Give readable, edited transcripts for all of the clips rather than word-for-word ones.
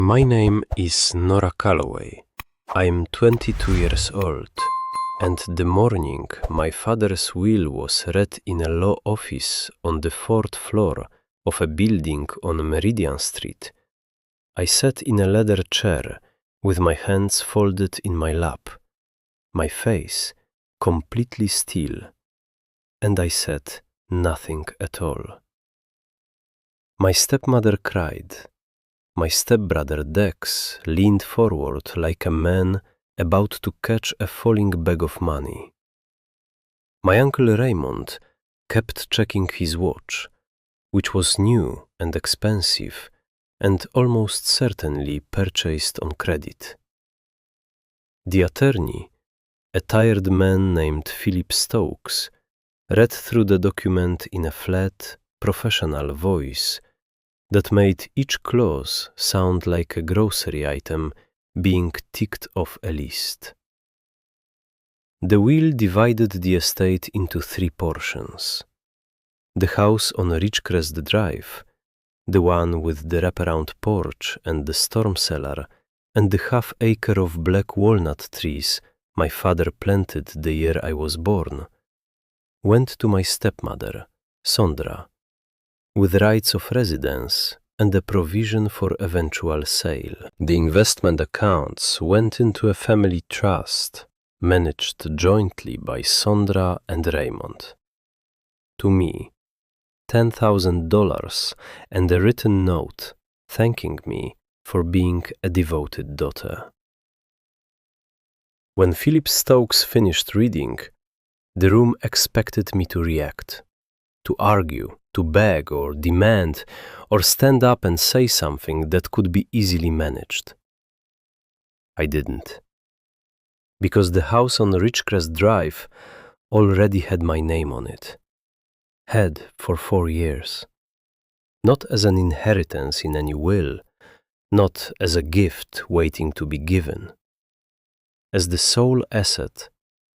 My name is Nora Calloway. I'm 22 years old, and the morning my father's will was read in a law office on the 4th floor of a building on Meridian Street, I sat in a leather chair with my hands folded in my lap, my face completely still, and I said nothing at all. My stepmother cried. My stepbrother Dex leaned forward like a man about to catch a falling bag of money. My uncle Raymond kept checking his watch, which was new and expensive and almost certainly purchased on credit. The attorney, a tired man named Philip Stokes, read through the document in a flat, professional voice that made each clause sound like a grocery item being ticked off a list. The will divided the estate into 3 portions. The house on Ridgecrest Drive, the one with the wraparound porch and the storm cellar, and the half-acre of black walnut trees my father planted the year I was born, went to my stepmother, Sondra, with rights of residence and a provision for eventual sale. The investment accounts went into a family trust managed jointly by Sondra and Raymond. To me, $10,000 and a written note thanking me for being a devoted daughter. When Philip Stokes finished reading, the room expected me to react, to argue, to beg or demand, or stand up and say something that could be easily managed. I didn't, because the house on Ridgecrest Drive already had my name on it. Had for 4 years. Not as an inheritance in any will, not as a gift waiting to be given. As the sole asset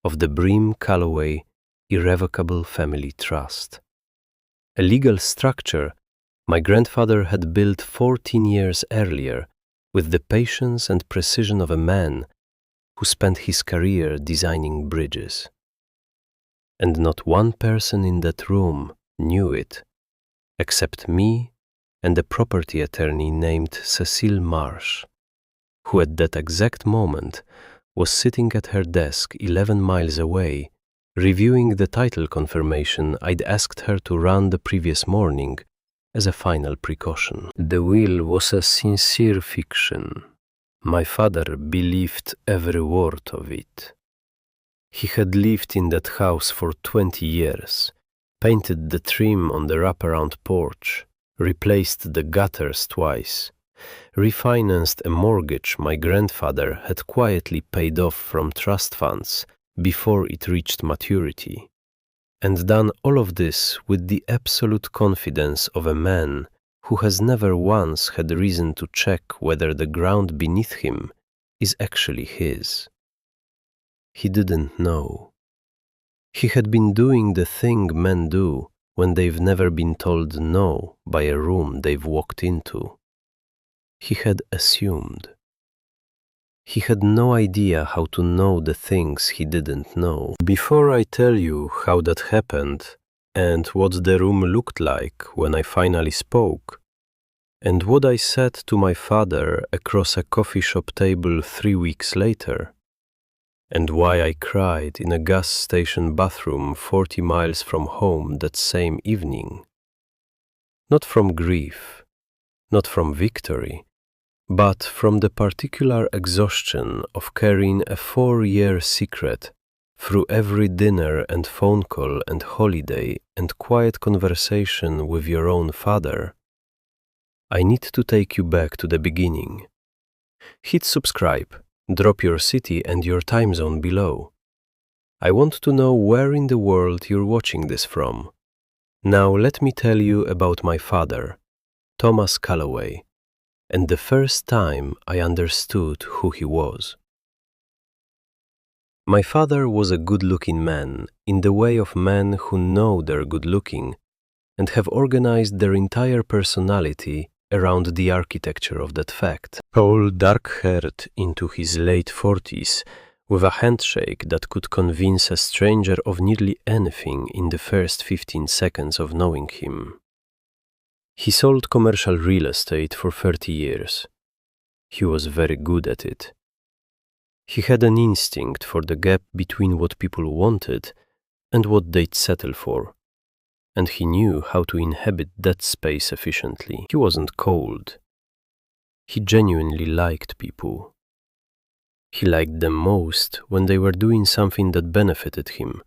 of the Bream Calloway Irrevocable Family Trust. A legal structure my grandfather had built 14 years earlier with the patience and precision of a man who spent his career designing bridges. And not one person in that room knew it, except me and a property attorney named Cecile Marsh, who at that exact moment was sitting at her desk 11 miles away, reviewing the title confirmation I'd asked her to run the previous morning as a final precaution. The will was a sincere fiction. My father believed every word of it. He had lived in that house for 20 years, painted the trim on the wraparound porch, replaced the gutters twice, refinanced a mortgage my grandfather had quietly paid off from trust funds before it reached maturity, and done all of this with the absolute confidence of a man who has never once had reason to check whether the ground beneath him is actually his. He didn't know. He had been doing the thing men do when they've never been told no by a room they've walked into. He had assumed. He had no idea how to know the things he didn't know. Before I tell you how that happened, and what the room looked like when I finally spoke, and what I said to my father across a coffee shop table 3 weeks later, and why I cried in a gas station bathroom 40 miles from home that same evening, not from grief, not from victory, but from the particular exhaustion of carrying a 4-year secret through every dinner and phone call and holiday and quiet conversation with your own father, I need to take you back to the beginning. Hit subscribe, drop your city and your time zone below. I want to know where in the world you're watching this from. Now let me tell you about my father, Thomas Calloway, and the first time I understood who he was. My father was a good-looking man in the way of men who know they're good-looking and have organized their entire personality around the architecture of that fact. Tall, dark-haired, into his late 40s, with a handshake that could convince a stranger of nearly anything in the first 15 seconds of knowing him. He sold commercial real estate for 30 years. He was very good at it. He had an instinct for the gap between what people wanted and what they'd settle for, and he knew how to inhabit that space efficiently. He wasn't cold. He genuinely liked people. He liked them most when they were doing something that benefited him,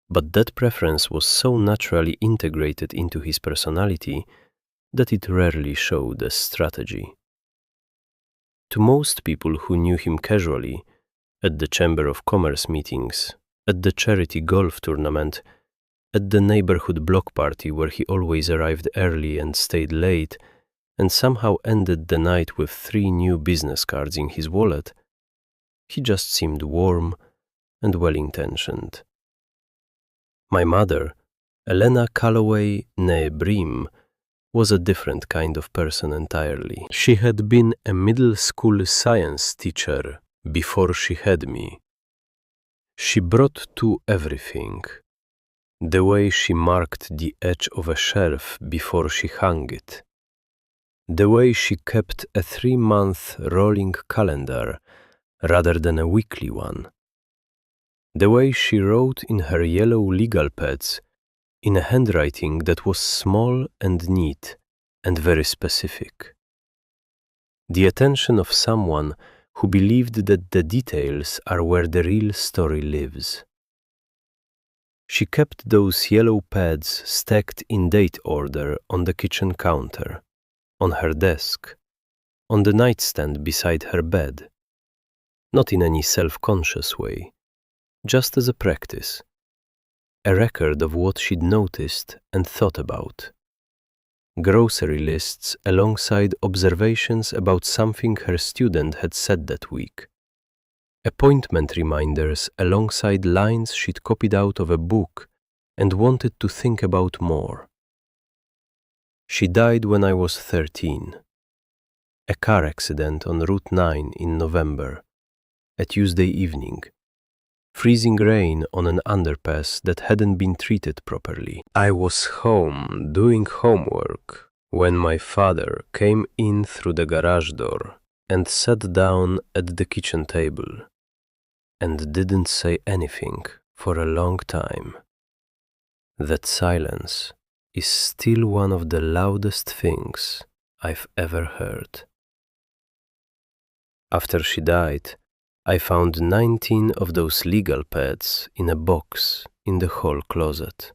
but that preference was so naturally integrated into his personality that it rarely showed as strategy. To most people who knew him casually, at the Chamber of Commerce meetings, at the charity golf tournament, at the neighborhood block party where he always arrived early and stayed late, and somehow ended the night with 3 new business cards in his wallet, he just seemed warm and well-intentioned. My mother, Nora Calloway née Brim, was a different kind of person entirely. She had been a middle school science teacher before she had me. She brought to everything. The way she marked the edge of a shelf before she hung it. The way she kept a 3-month rolling calendar rather than a weekly one. The way she wrote in her yellow legal pads in a handwriting that was small and neat and very specific. The attention of someone who believed that the details are where the real story lives. She kept those yellow pads stacked in date order on the kitchen counter, on her desk, on the nightstand beside her bed, not in any self-conscious way, just as a practice, a record of what she'd noticed and thought about. Grocery lists alongside observations about something her student had said that week. Appointment reminders alongside lines she'd copied out of a book and wanted to think about more. She died when I was 13. A car accident on Route 9 in November, a Tuesday evening. Freezing rain on an underpass that hadn't been treated properly. I was home doing homework when my father came in through the garage door and sat down at the kitchen table and didn't say anything for a long time. That silence is still one of the loudest things I've ever heard. After she died, I found 19 of those legal pads in a box in the hall closet.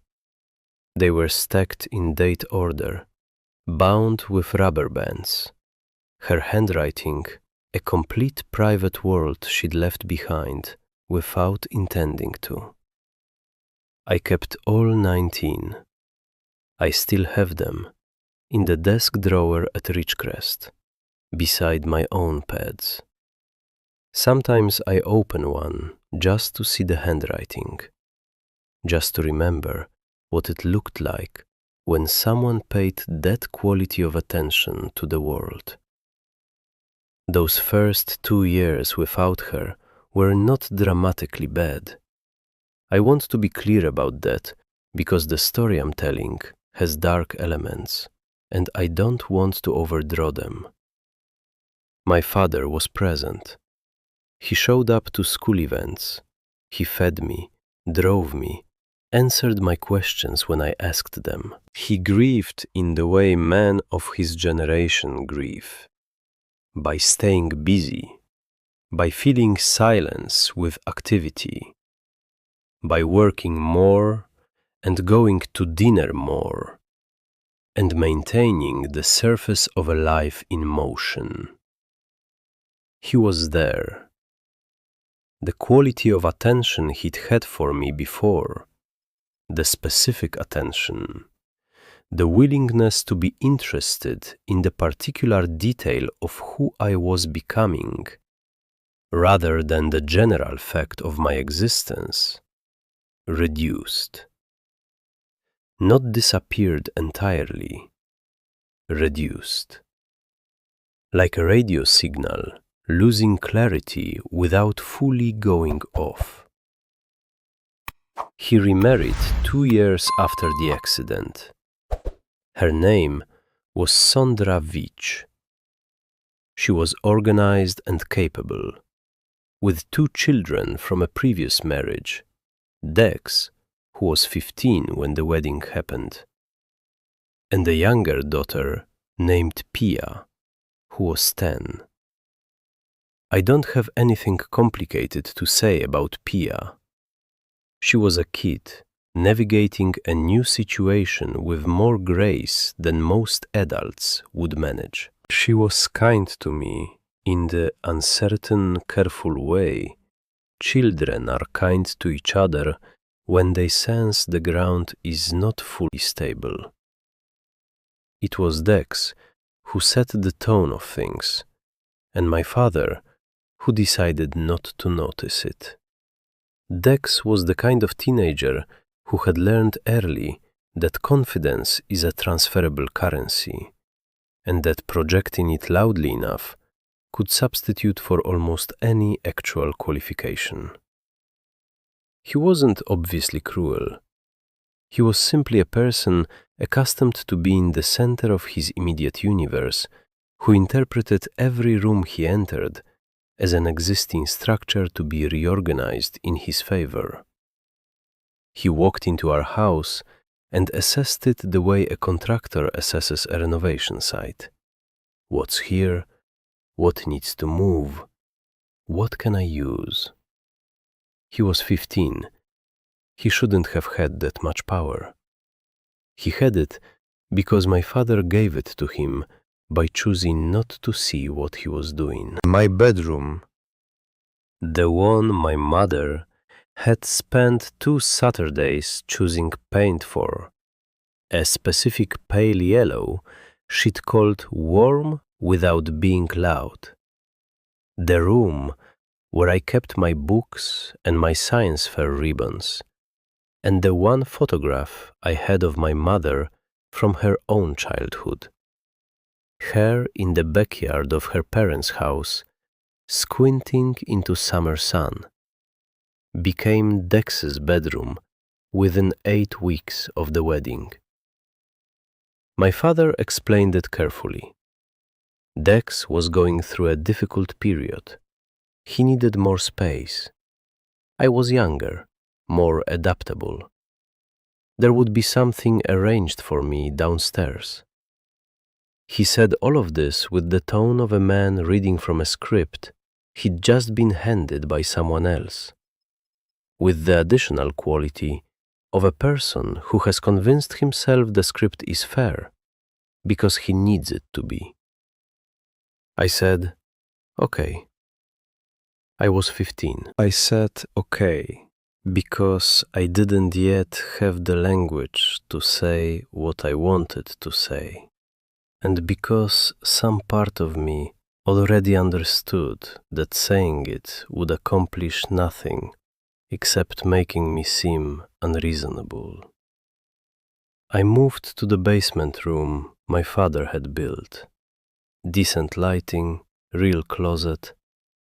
They were stacked in date order, bound with rubber bands. Her handwriting, a complete private world she'd left behind without intending to. I kept all 19. I still have them in the desk drawer at Ridgecrest, beside my own pads. Sometimes I open one just to see the handwriting, just to remember what it looked like when someone paid that quality of attention to the world. Those first 2 years without her were not dramatically bad. I want to be clear about that because the story I'm telling has dark elements, and I don't want to overdraw them. My father was present. He showed up to school events. He fed me, drove me, answered my questions when I asked them. He grieved in the way men of his generation grieve, by staying busy, by filling silence with activity, by working more and going to dinner more, and maintaining the surface of a life in motion. He was there. The quality of attention he'd had for me before, the specific attention, the willingness to be interested in the particular detail of who I was becoming, rather than the general fact of my existence, reduced. Not disappeared entirely, reduced. like a radio signal, losing clarity without fully going off. He remarried 2 years after the accident. Her name was Sondra Vich. She was organized and capable, with 2 children from a previous marriage, Dex, who was 15 when the wedding happened, and a younger daughter named Pia, who was 10. I don't have anything complicated to say about Pia. She was a kid, navigating a new situation with more grace than most adults would manage. She was kind to me in the uncertain, careful way children are kind to each other when they sense the ground is not fully stable. It was Dex who set the tone of things, and my father who decided not to notice it. Dex was the kind of teenager who had learned early that confidence is a transferable currency, and that projecting it loudly enough could substitute for almost any actual qualification. He wasn't obviously cruel. He was simply a person accustomed to being the center of his immediate universe, who interpreted every room he entered as an existing structure to be reorganized in his favor. He walked into our house and assessed it the way a contractor assesses a renovation site. What's here? What needs to move? What can I use? He was 15. He shouldn't have had that much power. He had it because my father gave it to him by choosing not to see what he was doing. My bedroom, the one my mother had spent 2 Saturdays choosing paint for, a specific pale yellow she'd called warm without being loud. The room where I kept my books and my science fair ribbons, and the one photograph I had of my mother from her own childhood. Her in the backyard of her parents' house, squinting into summer sun, became Dex's bedroom within 8 weeks of the wedding. My father explained it carefully. Dex was going through a difficult period. He needed more space. I was younger, more adaptable. There would be something arranged for me downstairs. He said all of this with the tone of a man reading from a script he'd just been handed by someone else, with the additional quality of a person who has convinced himself the script is fair because he needs it to be. I said, okay. I was 15. I said okay because I didn't yet have the language to say what I wanted to say, and because some part of me already understood that saying it would accomplish nothing except making me seem unreasonable. I moved to the basement room my father had built. Decent lighting, real closet,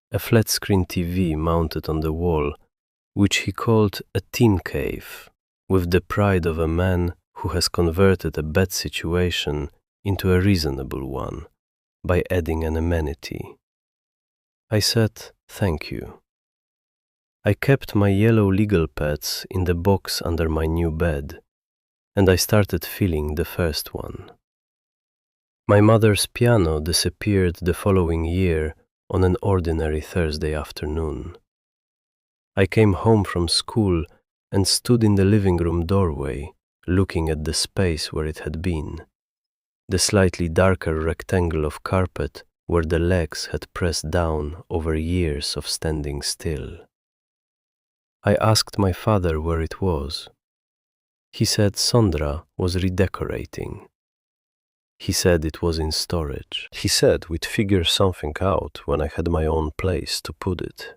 a flat-screen TV mounted on the wall, which he called a teen cave, with the pride of a man who has converted a bad situation into a reasonable one by adding an amenity. I said, thank you. I kept my yellow legal pads in the box under my new bed, and I started filling the first one. My mother's piano disappeared the following year on an ordinary Thursday afternoon. I came home from school and stood in the living room doorway, looking at the space where it had been, the slightly darker rectangle of carpet where the legs had pressed down over years of standing still. I asked my father where it was. He said Sondra was redecorating. He said it was in storage. He said we'd figure something out when I had my own place to put it.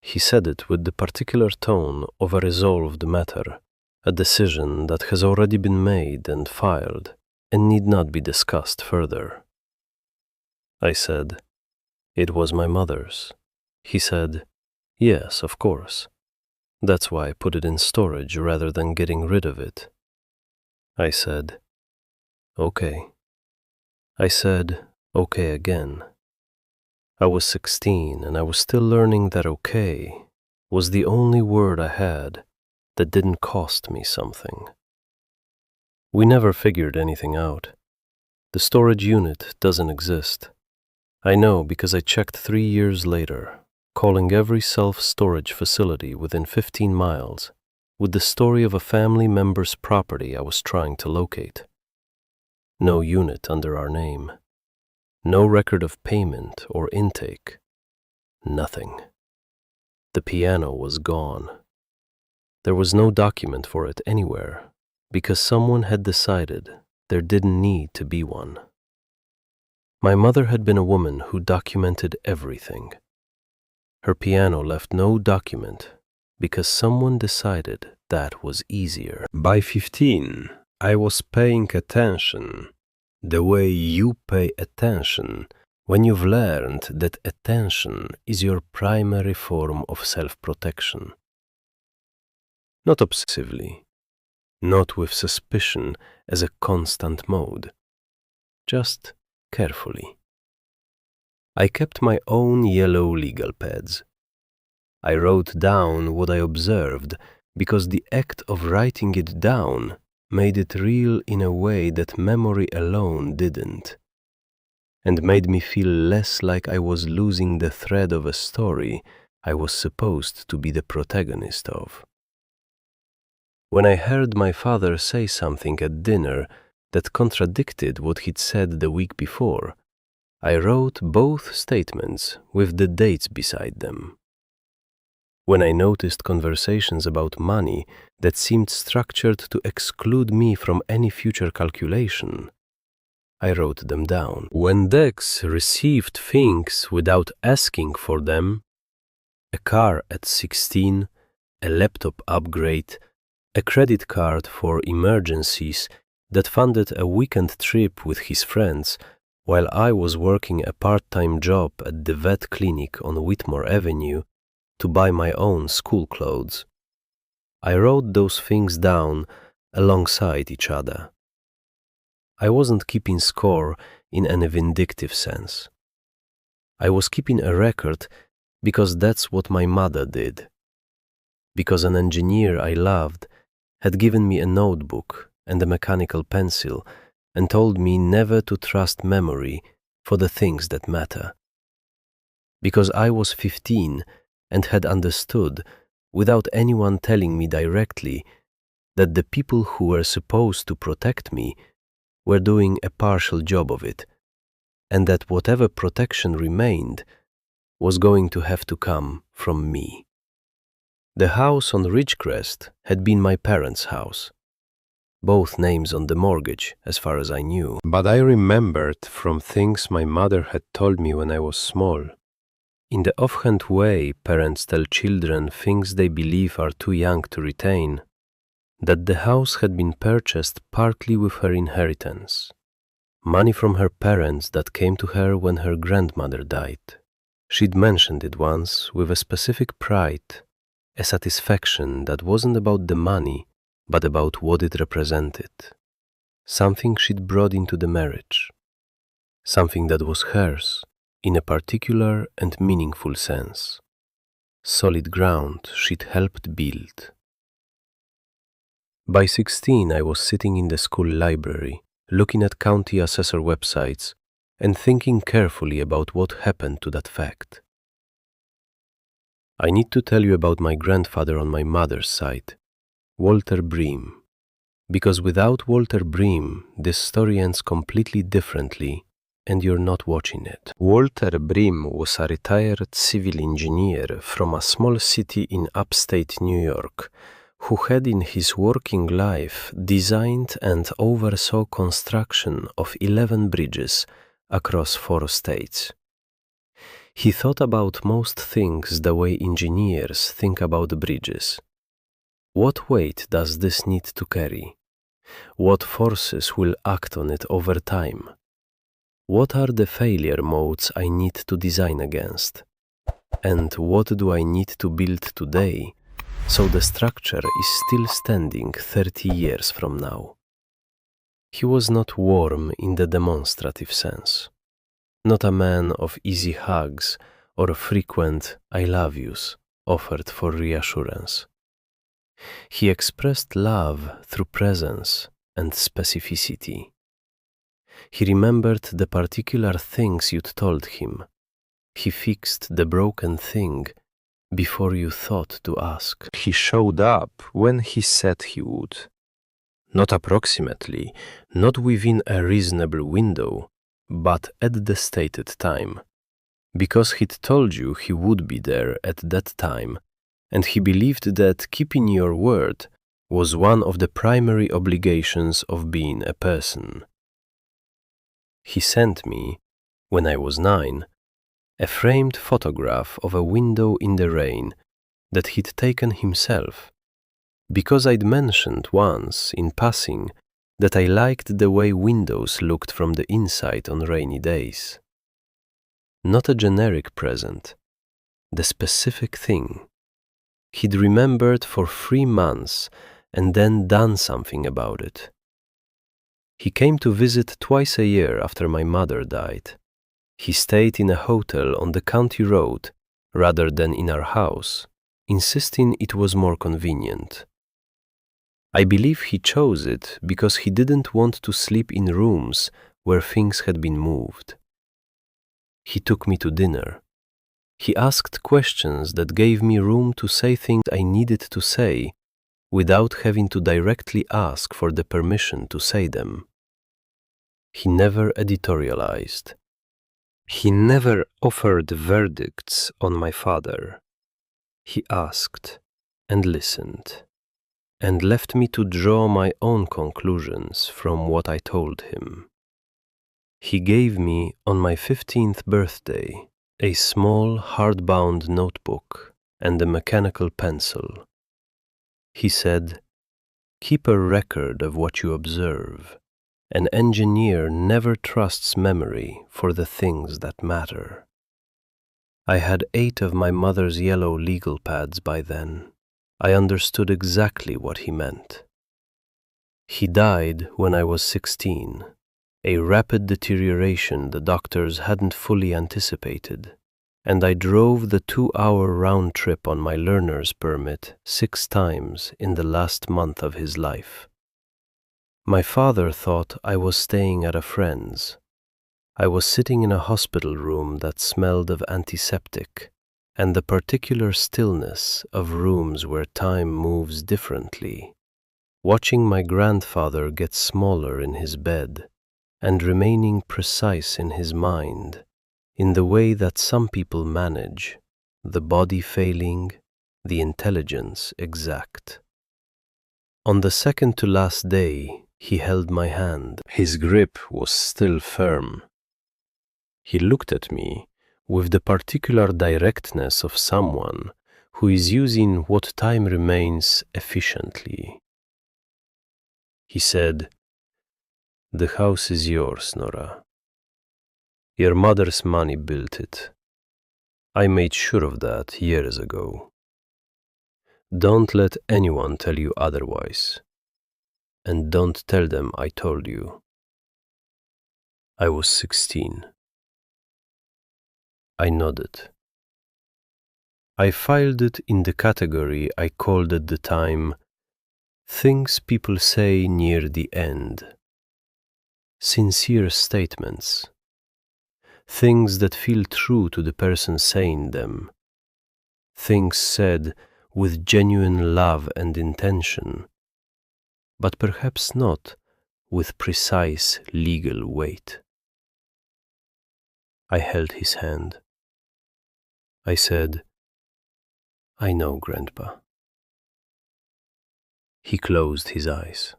He said it with the particular tone of a resolved matter, a decision that has already been made and filed and need not be discussed further. I said, "It was my mother's." He said, "Yes, of course. That's why I put it in storage rather than getting rid of it." I said, "Okay." I said, "Okay" again. I was 16 and I was still learning that "okay" was the only word I had that didn't cost me something. We never figured anything out. The storage unit doesn't exist. I know because I checked 3 years later, calling every self-storage facility within 15 miles with the story of a family member's property I was trying to locate. No unit under our name. No record of payment or intake. Nothing. The piano was gone. There was no document for it anywhere because someone had decided there didn't need to be one. My mother had been a woman who documented everything. Her piano left no document because someone decided that was easier. By 15, I was paying attention the way you pay attention when you've learned that attention is your primary form of self-protection. Not obsessively, not with suspicion as a constant mode, just carefully. I kept my own yellow legal pads. I wrote down what I observed because the act of writing it down made it real in a way that memory alone didn't, and made me feel less like I was losing the thread of a story I was supposed to be the protagonist of. When I heard my father say something at dinner that contradicted what he'd said the week before, I wrote both statements with the dates beside them. When I noticed conversations about money that seemed structured to exclude me from any future calculation, I wrote them down. When Dex received things without asking for them, a car at 16, a laptop upgrade, a credit card for emergencies that funded a weekend trip with his friends while I was working a part-time job at the vet clinic on Whitmore Avenue to buy my own school clothes. I wrote those things down alongside each other. I wasn't keeping score in any vindictive sense. I was keeping a record because that's what my mother did. Because an engineer I loved had given me a notebook and a mechanical pencil and told me never to trust memory for the things that matter. Because I was 15 and had understood, without anyone telling me directly, that the people who were supposed to protect me were doing a partial job of it, and that whatever protection remained was going to have to come from me. The house on Ridgecrest had been my parents' house. Both names on the mortgage, as far as I knew. But I remembered from things my mother had told me when I was small. In the offhand way parents tell children things they believe are too young to retain, that the house had been purchased partly with her inheritance. Money from her parents that came to her when her grandmother died. She'd mentioned it once with a specific pride, a satisfaction that wasn't about the money, but about what it represented. Something she'd brought into the marriage. Something that was hers in a particular and meaningful sense. Solid ground she'd helped build. By 16, I was sitting in the school library, looking at county assessor websites and thinking carefully about what happened to that fact. I need to tell you about my grandfather on my mother's side, Walter Bream, because without Walter Bream, this story ends completely differently and you're not watching it. Walter Bream was a retired civil engineer from a small city in upstate New York who had in his working life designed and oversaw construction of 11 bridges across 4 states. He thought about most things the way engineers think about bridges. What weight does this need to carry? What forces will act on it over time? What are the failure modes I need to design against? And what do I need to build today so the structure is still standing 30 years from now? He was not warm in the demonstrative sense, not a man of easy hugs or frequent I love yous offered for reassurance. He expressed love through presence and specificity. He remembered the particular things you'd told him. He fixed the broken thing before you thought to ask. He showed up when he said he would. Not approximately, not within a reasonable window, but at the stated time. Because he'd told you he would be there at that time, and he believed that keeping your word was one of the primary obligations of being a person. He sent me, when I was 9, a framed photograph of a window in the rain that he'd taken himself, because I'd mentioned once, in passing, that I liked the way windows looked from the inside on rainy days. Not a generic present, the specific thing. He'd remembered for 3 months and then done something about it. He came to visit twice a year after my mother died. He stayed in a hotel on the county road rather than in our house, insisting it was more convenient. I believe he chose it because he didn't want to sleep in rooms where things had been moved. He took me to dinner. He asked questions that gave me room to say things I needed to say without having to directly ask for the permission to say them. He never editorialized. He never offered verdicts on my father. He asked and listened and left me to draw my own conclusions from what I told him. He gave me, on my 15th birthday, a small hardbound notebook and a mechanical pencil. He said, "Keep a record of what you observe. An engineer never trusts memory for the things that matter." I had 8 of my mother's yellow legal pads by then. I understood exactly what he meant. He died when I was 16, a rapid deterioration the doctors hadn't fully anticipated, and I drove the 2-hour round trip on my learner's permit 6 times in the last month of his life. My father thought I was staying at a friend's. I was sitting in a hospital room that smelled of antiseptic and the particular stillness of rooms where time moves differently, watching my grandfather get smaller in his bed and remaining precise in his mind in the way that some people manage, the body failing, the intelligence exact. On the second to last day, he held my hand. His grip was still firm. He looked at me with the particular directness of someone who is using what time remains efficiently. He said, "The house is yours, Nora. Your mother's money built it. I made sure of that years ago. Don't let anyone tell you otherwise. And don't tell them I told you." I was 16. I nodded. I filed it in the category I called at the time things people say near the end. Sincere statements. Things that feel true to the person saying them. Things said with genuine love and intention, but perhaps not with precise legal weight. I held his hand. I said, "I know, Grandpa." He closed his eyes.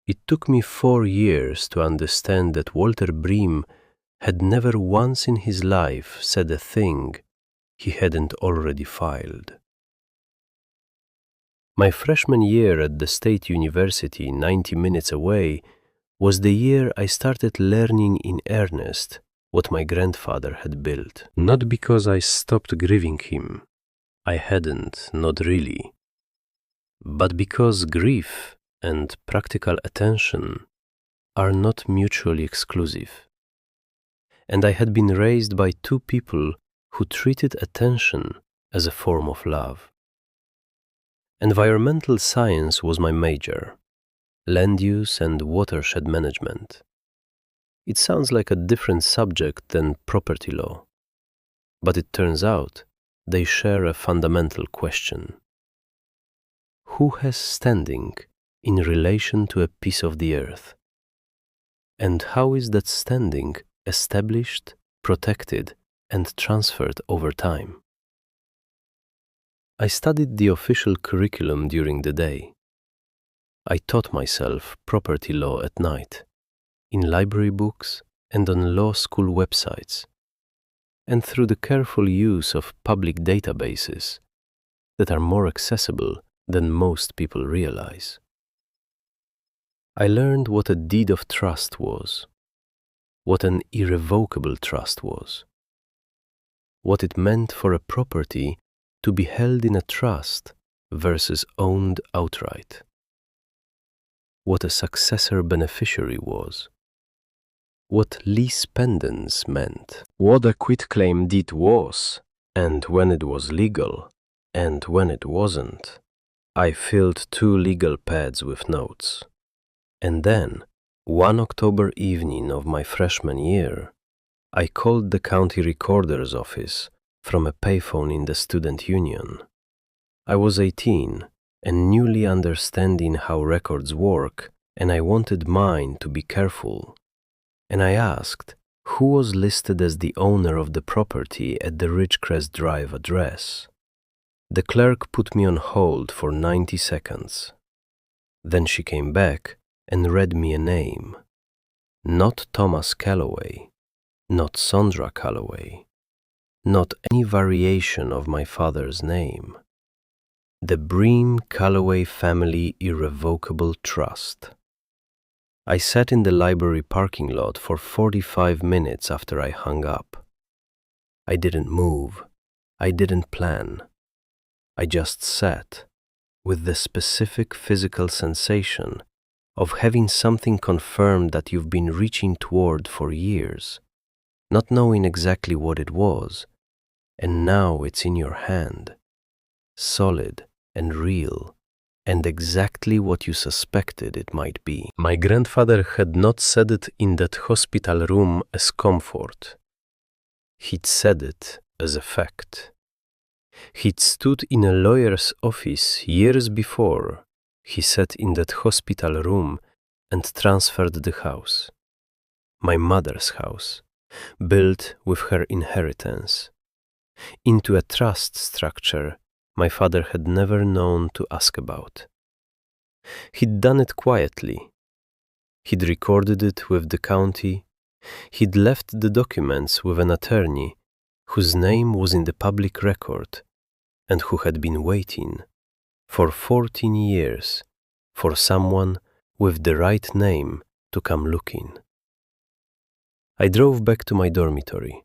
It took me 4 years to understand that Walter Bream had never once in his life said a thing he hadn't already filed. My freshman year at the State University, 90 minutes away, was the year I started learning in earnest what my grandfather had built. Not because I stopped grieving him. I hadn't, not really. But because grief and practical attention are not mutually exclusive. And I had been raised by two people who treated attention as a form of love. Environmental science was my major, land use and watershed management. It sounds like a different subject than property law, but it turns out they share a fundamental question. Who has standing in relation to a piece of the earth? And how is that standing established, protected, and transferred over time? I studied the official curriculum during the day. I taught myself property law at night, in library books and on law school websites, and through the careful use of public databases that are more accessible than most people realize. I learned what a deed of trust was, what an irrevocable trust was, what it meant for a property to be held in a trust versus owned outright, what a successor beneficiary was, what lease pendants meant, what a quitclaim deed was, and when it was legal, and when it wasn't. I filled 2 legal pads with notes. And then, one October evening of my freshman year, I called the county recorder's office from a payphone in the student union. I was 18 and newly understanding how records work, and I wanted mine to be careful. And I asked who was listed as the owner of the property at the Ridgecrest Drive address. The clerk put me on hold for 90 seconds. Then she came back and read me a name. Not Thomas Calloway, not Sandra Calloway, not any variation of my father's name. The Bream Calloway Family Irrevocable Trust. I sat in the library parking lot for 45 minutes after I hung up. I didn't move. I didn't plan. I just sat with the specific physical sensation of having something confirmed that you've been reaching toward for years, not knowing exactly what it was, and now it's in your hand, solid and real, and exactly what you suspected it might be. My grandfather had not said it in that hospital room as comfort. He'd said it as a fact. He'd stood in a lawyer's office years before he sat in that hospital room and transferred the house, my mother's house, built with her inheritance, into a trust structure my father had never known to ask about. He'd done it quietly. He'd recorded it with the county. He'd left the documents with an attorney whose name was in the public record and who had been waiting for 14 years for someone with the right name to come looking. I drove back to my dormitory.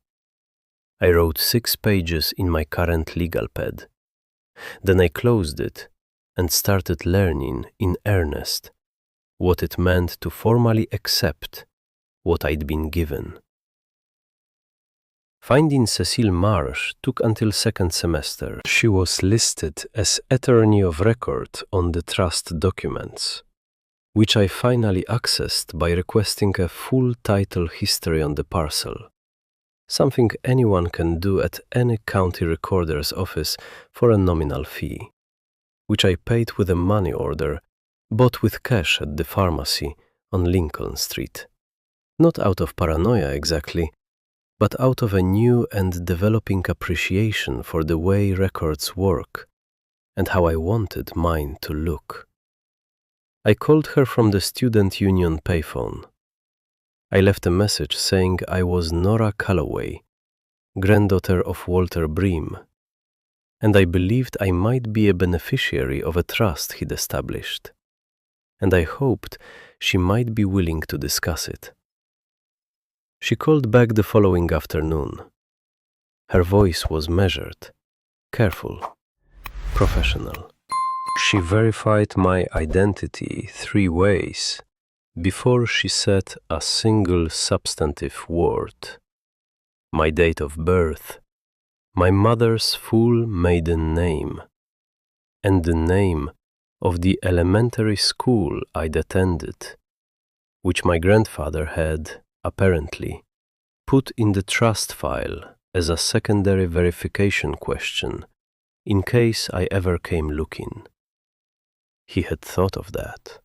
I wrote 6 pages in my current legal pad. Then I closed it and started learning in earnest what it meant to formally accept what I'd been given. Finding Cecile Marsh took until second semester. She was listed as attorney of record on the trust documents, which I finally accessed by requesting a full title history on the parcel, something anyone can do at any county recorder's office for a nominal fee, which I paid with a money order bought with cash at the pharmacy on Lincoln Street. Not out of paranoia exactly, but out of a new and developing appreciation for the way records work and how I wanted mine to look. I called her from the student union payphone. I left a message saying I was Nora Calloway, granddaughter of Walter Bream, and I believed I might be a beneficiary of a trust he'd established, and I hoped she might be willing to discuss it. She called back the following afternoon. Her voice was measured, careful, professional. She verified my identity 3 ways before she said a single substantive word. My date of birth, my mother's full maiden name, and the name of the elementary school I'd attended, which my grandfather had, apparently, put in the trust file as a secondary verification question in case I ever came looking. He had thought of that.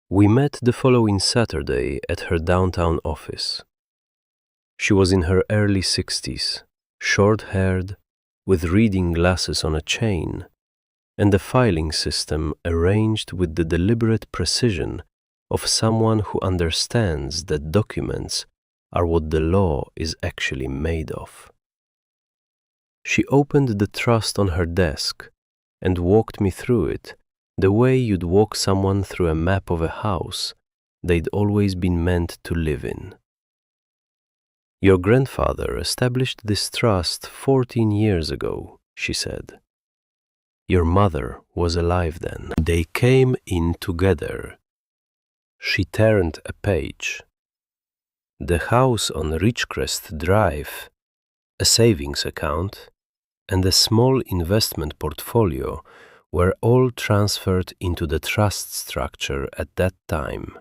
We met the following Saturday at her downtown office. She was in her early 60s, short-haired, with reading glasses on a chain, and the filing system arranged with the deliberate precision of someone who understands that documents are what the law is actually made of. She opened the trust on her desk and walked me through it the way you'd walk someone through a map of a house they'd always been meant to live in. Your grandfather established this trust 14 years ago, she said. Your mother was alive then. They came in together. She turned a page. The house on Ridgecrest Drive, a savings account, and a small investment portfolio were all transferred into the trust structure at that time.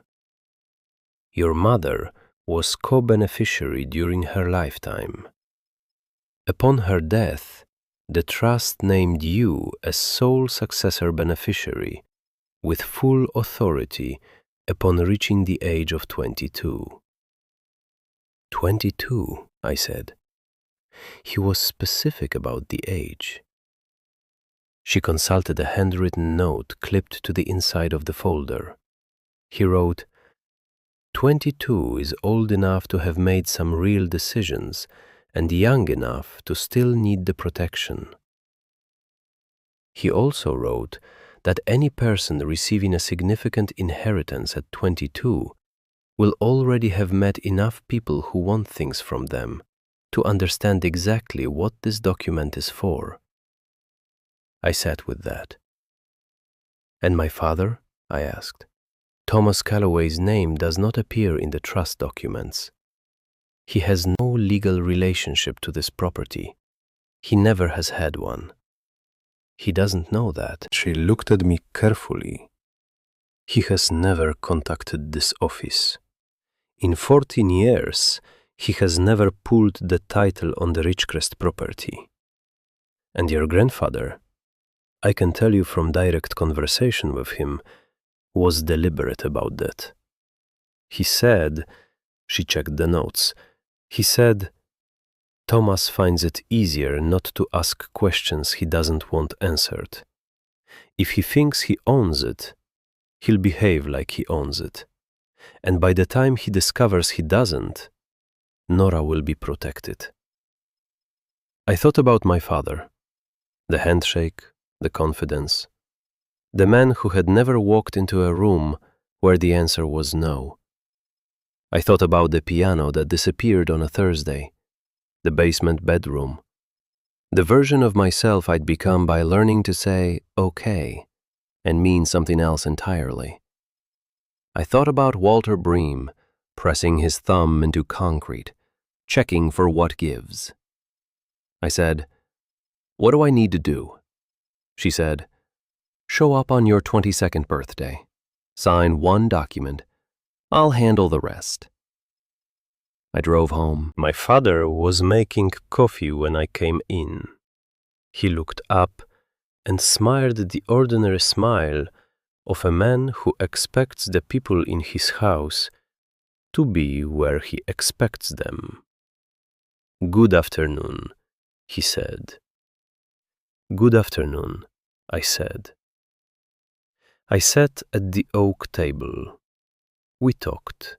Your mother was co-beneficiary during her lifetime. Upon her death, the trust named you as sole successor beneficiary with full authority upon reaching the age of 22. 22, I said. He was specific about the age. She consulted a handwritten note clipped to the inside of the folder. He wrote, 22 is old enough to have made some real decisions and young enough to still need the protection. He also wrote that any person receiving a significant inheritance at 22 will already have met enough people who want things from them to understand exactly what this document is for. I sat with that. And my father? I asked. Thomas Calloway's name does not appear in the trust documents. He has no legal relationship to this property. He never has had one. He doesn't know that. She looked at me carefully. He has never contacted this office. In 14 years, he has never pulled the title on the Ridgecrest property. And your grandfather, I can tell you from direct conversation with him, was deliberate about that. He said, she checked the notes, he said, Thomas finds it easier not to ask questions he doesn't want answered. If he thinks he owns it, he'll behave like he owns it. And by the time he discovers he doesn't, Nora will be protected. I thought about my father, the handshake, the confidence, the man who had never walked into a room where the answer was no. I thought about the piano that disappeared on a Thursday, the basement bedroom, the version of myself I'd become by learning to say okay and mean something else entirely. I thought about Walter Bream pressing his thumb into concrete, checking for what gives. I said, "What do I need to do?" She said, "Show up on your 22nd birthday. Sign one document. I'll handle the rest." I drove home. My father was making coffee when I came in. He looked up and smiled the ordinary smile of a man who expects the people in his house to be where he expects them. "Good afternoon," he said. "Good afternoon," I said. I sat at the oak table. We talked.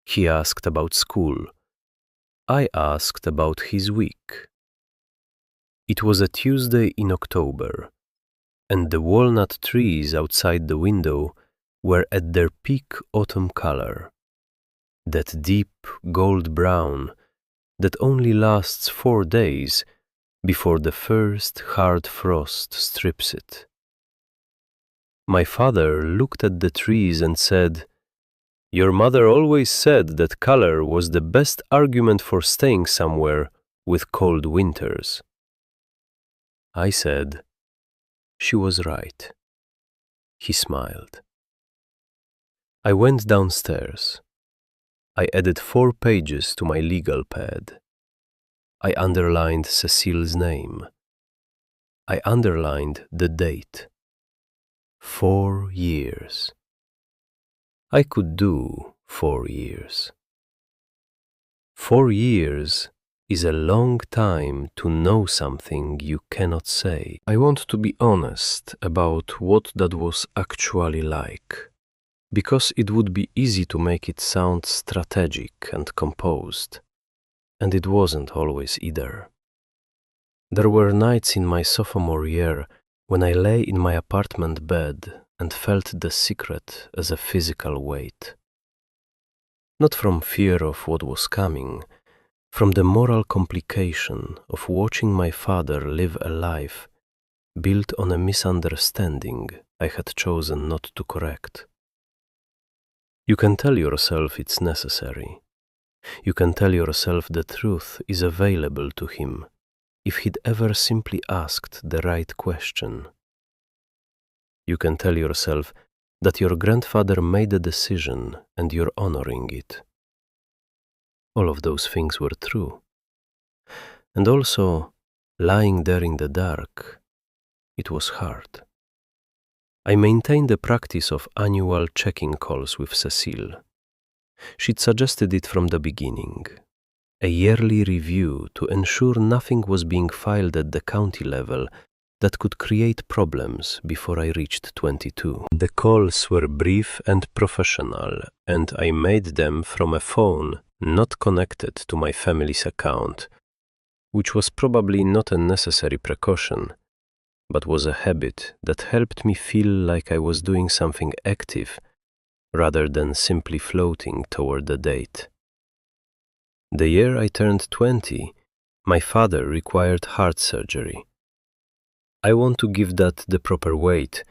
He asked about school. I asked about his week. It was a Tuesday in October. and the walnut trees outside the window were at their peak autumn color, that deep gold brown that only lasts 4 days before the first hard frost strips it. My father looked at the trees and said, "Your mother always said that color was the best argument for staying somewhere with cold winters." I said, "She was right." He smiled. I went downstairs. I added 4 pages to my legal pad. I underlined Cecile's name. I underlined the date. 4 years. I could do 4 years. 4 years is a long time to know something you cannot say. I want to be honest about what that was actually like, because it would be easy to make it sound strategic and composed, and it wasn't always either. There were nights in my sophomore year when I lay in my apartment bed and felt the secret as a physical weight. Not from fear of what was coming, from the moral complication of watching my father live a life built on a misunderstanding I had chosen not to correct. You can tell yourself it's necessary. You can tell yourself the truth is available to him if he'd ever simply asked the right question. You can tell yourself that your grandfather made a decision and you're honoring it. All of those things were true. And also, lying there in the dark, it was hard. I maintained the practice of annual check-in calls with Cecile. She'd suggested it from the beginning, a yearly review to ensure nothing was being filed at the county level that could create problems before I reached 22. The calls were brief and professional, and I made them from a phone not connected to my family's account, which was probably not a necessary precaution, but was a habit that helped me feel like I was doing something active rather than simply floating toward the date. The year I turned 20, my father required heart surgery. I want to give that the proper weight.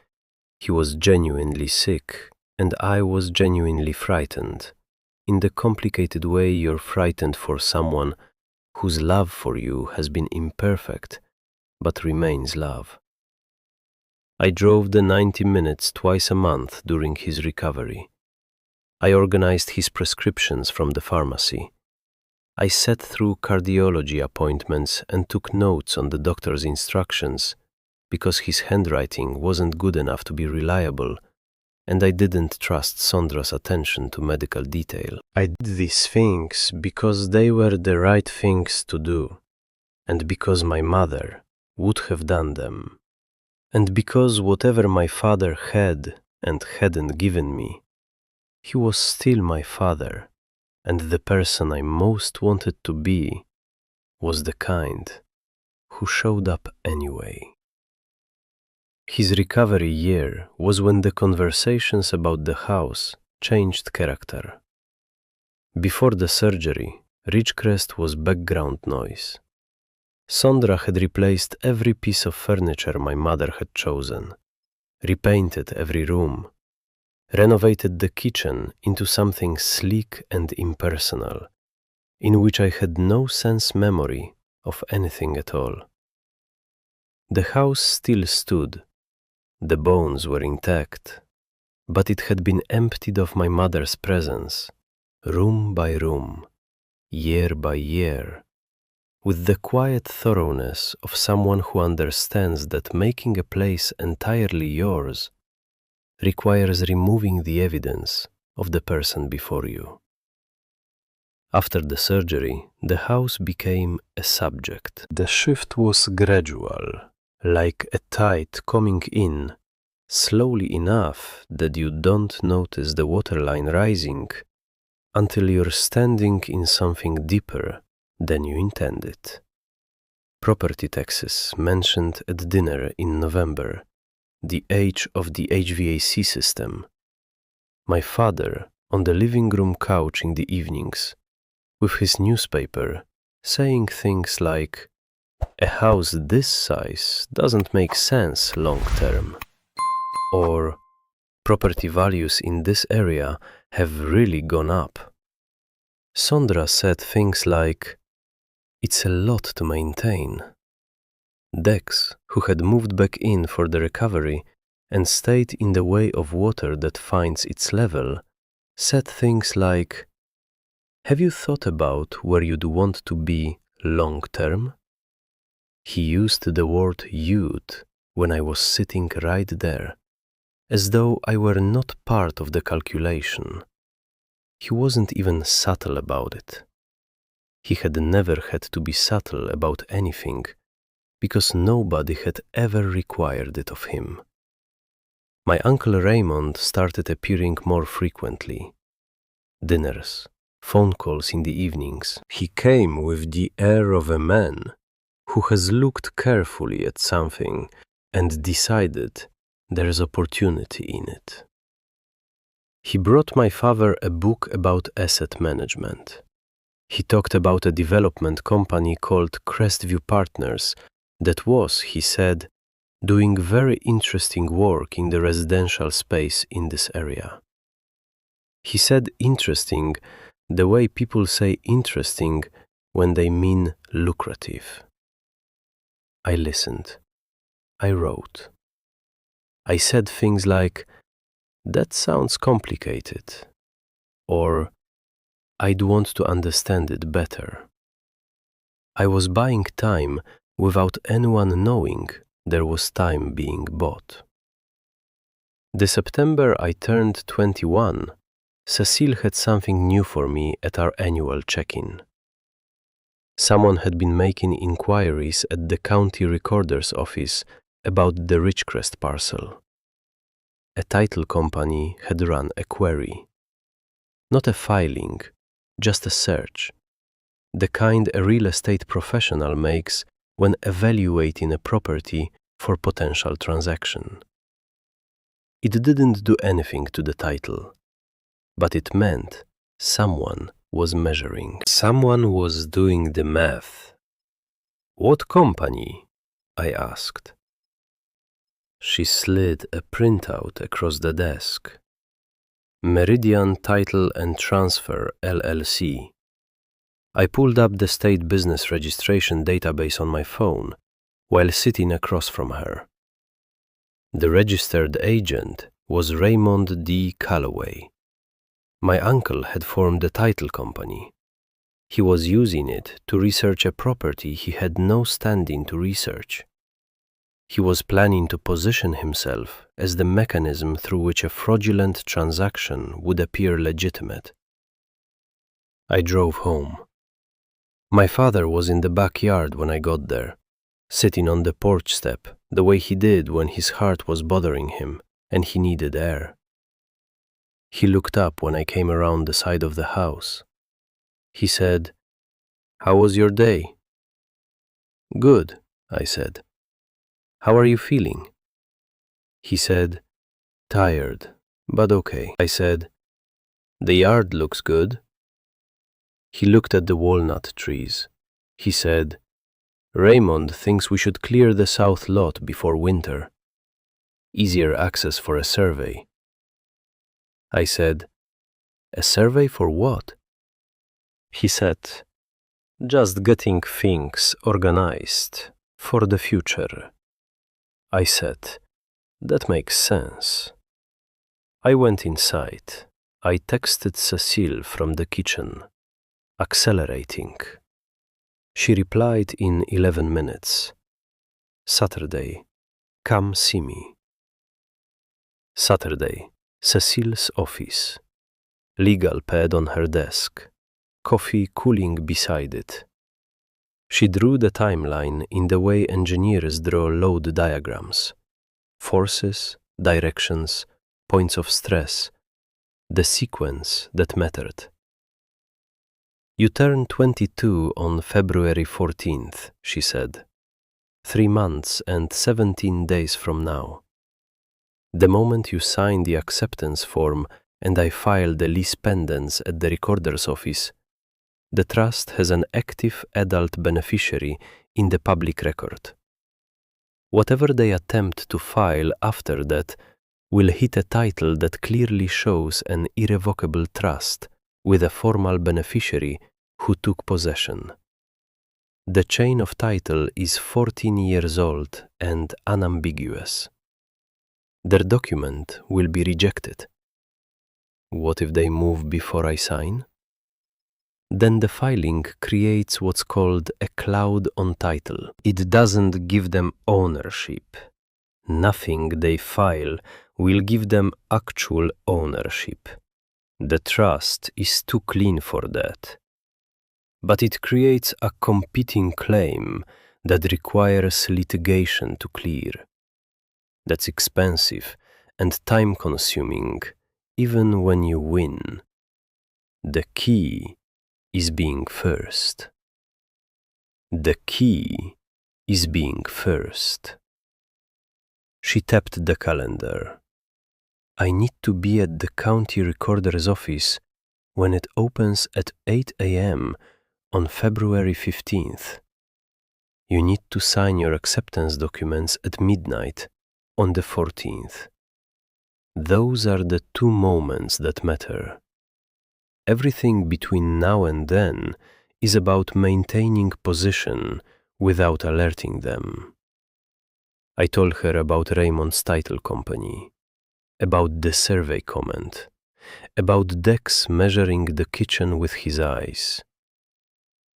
He was genuinely sick, and I was genuinely frightened, in the complicated way you're frightened for someone whose love for you has been imperfect, but remains love. I drove the 90 minutes twice a month during his recovery. I organized his prescriptions from the pharmacy. I sat through cardiology appointments and took notes on the doctor's instructions because his handwriting wasn't good enough to be reliable, and I didn't trust Sondra's attention to medical detail. I did these things because they were the right things to do, and because my mother would have done them, and because whatever my father had and hadn't given me, he was still my father, and the person I most wanted to be was the kind who showed up anyway. His recovery year was when the conversations about the house changed character. Before the surgery, Ridgecrest was background noise. Sondra had replaced every piece of furniture my mother had chosen, repainted every room, renovated the kitchen into something sleek and impersonal, in which I had no sense memory of anything at all. The house still stood. The bones were intact, but it had been emptied of my mother's presence, room by room, year by year, with the quiet thoroughness of someone who understands that making a place entirely yours requires removing the evidence of the person before you. After the surgery, the house became a subject. The shift was gradual, like a tide coming in, slowly enough that you don't notice the waterline rising until you're standing in something deeper than you intended. Property taxes mentioned at dinner in November the age of the HVAC system. My father on the living room couch in the evenings, with his newspaper, saying things like, "A house this size doesn't make sense long term," or "Property values in this area have really gone up." Sondra said things like, "It's a lot to maintain." Dex, who had moved back in for the recovery and stayed in the way of water that finds its level, said things like, "Have you thought about where you'd want to be long term?" He used the word "you'd" when I was sitting right there, as though I were not part of the calculation. He wasn't even subtle about it. He had never had to be subtle about anything, because nobody had ever required it of him. My Uncle Raymond started appearing more frequently. Dinners, phone calls in the evenings. He came with the air of a man who has looked carefully at something and decided there's opportunity in it. He brought my father a book about asset management. He talked about a development company called Crestview Partners that was, he said, doing very interesting work in the residential space in this area. He said interesting the way people say interesting when they mean lucrative. I listened. I wrote. I said things like, "That sounds complicated," or "I'd want to understand it better." I was buying time without anyone knowing there was time being bought. The September I turned 21, Cecile had something new for me at our annual check-in. Someone had been making inquiries at the county recorder's office about the Ridgecrest parcel. A title company had run a query. Not a filing, just a search. The kind a real estate professional makes when evaluating a property for potential transaction. It didn't do anything to the title, but it meant someone was measuring. Someone was doing the math. "What company?" I asked. She slid a printout across the desk. "Meridian Title and Transfer, LLC." I pulled up the state business registration database on my phone while sitting across from her. The registered agent was Raymond D. Calloway. My uncle had formed a title company. He was using it to research a property he had no standing to research. He was planning to position himself as the mechanism through which a fraudulent transaction would appear legitimate. I drove home. My father was in the backyard when I got there, sitting on the porch step the way he did when his heart was bothering him and he needed air. He looked up when I came around the side of the house. He said, "How was your day?" "Good," I said. "How are you feeling?" He said, "Tired, but okay." I said, "The yard looks good." He looked at the walnut trees. He said, "Raymond thinks we should clear the south lot before winter. Easier access for a survey." I said, "A survey for what?" He said, "Just getting things organized for the future." I said, "That makes sense." I went inside. I texted Cecile from the kitchen, accelerating. She replied in 11 minutes. Saturday, come see me. Saturday, Cecile's office. Legal pad on her desk. Coffee cooling beside it. She drew the timeline in the way engineers draw load diagrams. Forces, directions, points of stress, the sequence that mattered. "You turn 22 on February 14th, she said. 3 months and 17 days from now. The moment you sign the acceptance form and I file the lease pendants at the recorder's office, the trust has an active adult beneficiary in the public record. Whatever they attempt to file after that will hit a title that clearly shows an irrevocable trust with a formal beneficiary who took possession. The chain of title is 14 years old and unambiguous. Their document will be rejected. What if they move before I sign? Then the filing creates what's called a cloud on title. It doesn't give them ownership. Nothing they file will give them actual ownership. The trust is too clean for that. But it creates a competing claim that requires litigation to clear. That's expensive and time-consuming, even when you win. The key is being first. The key is being first. She tapped the calendar. I need to be at the county recorder's office when it opens at 8 a.m. on February 15th. You need to sign your acceptance documents at midnight on the 14th. Those are the two moments that matter. Everything between now and then is about maintaining position without alerting them. I told her about Raymond's title company, about the survey comment, about Dex measuring the kitchen with his eyes.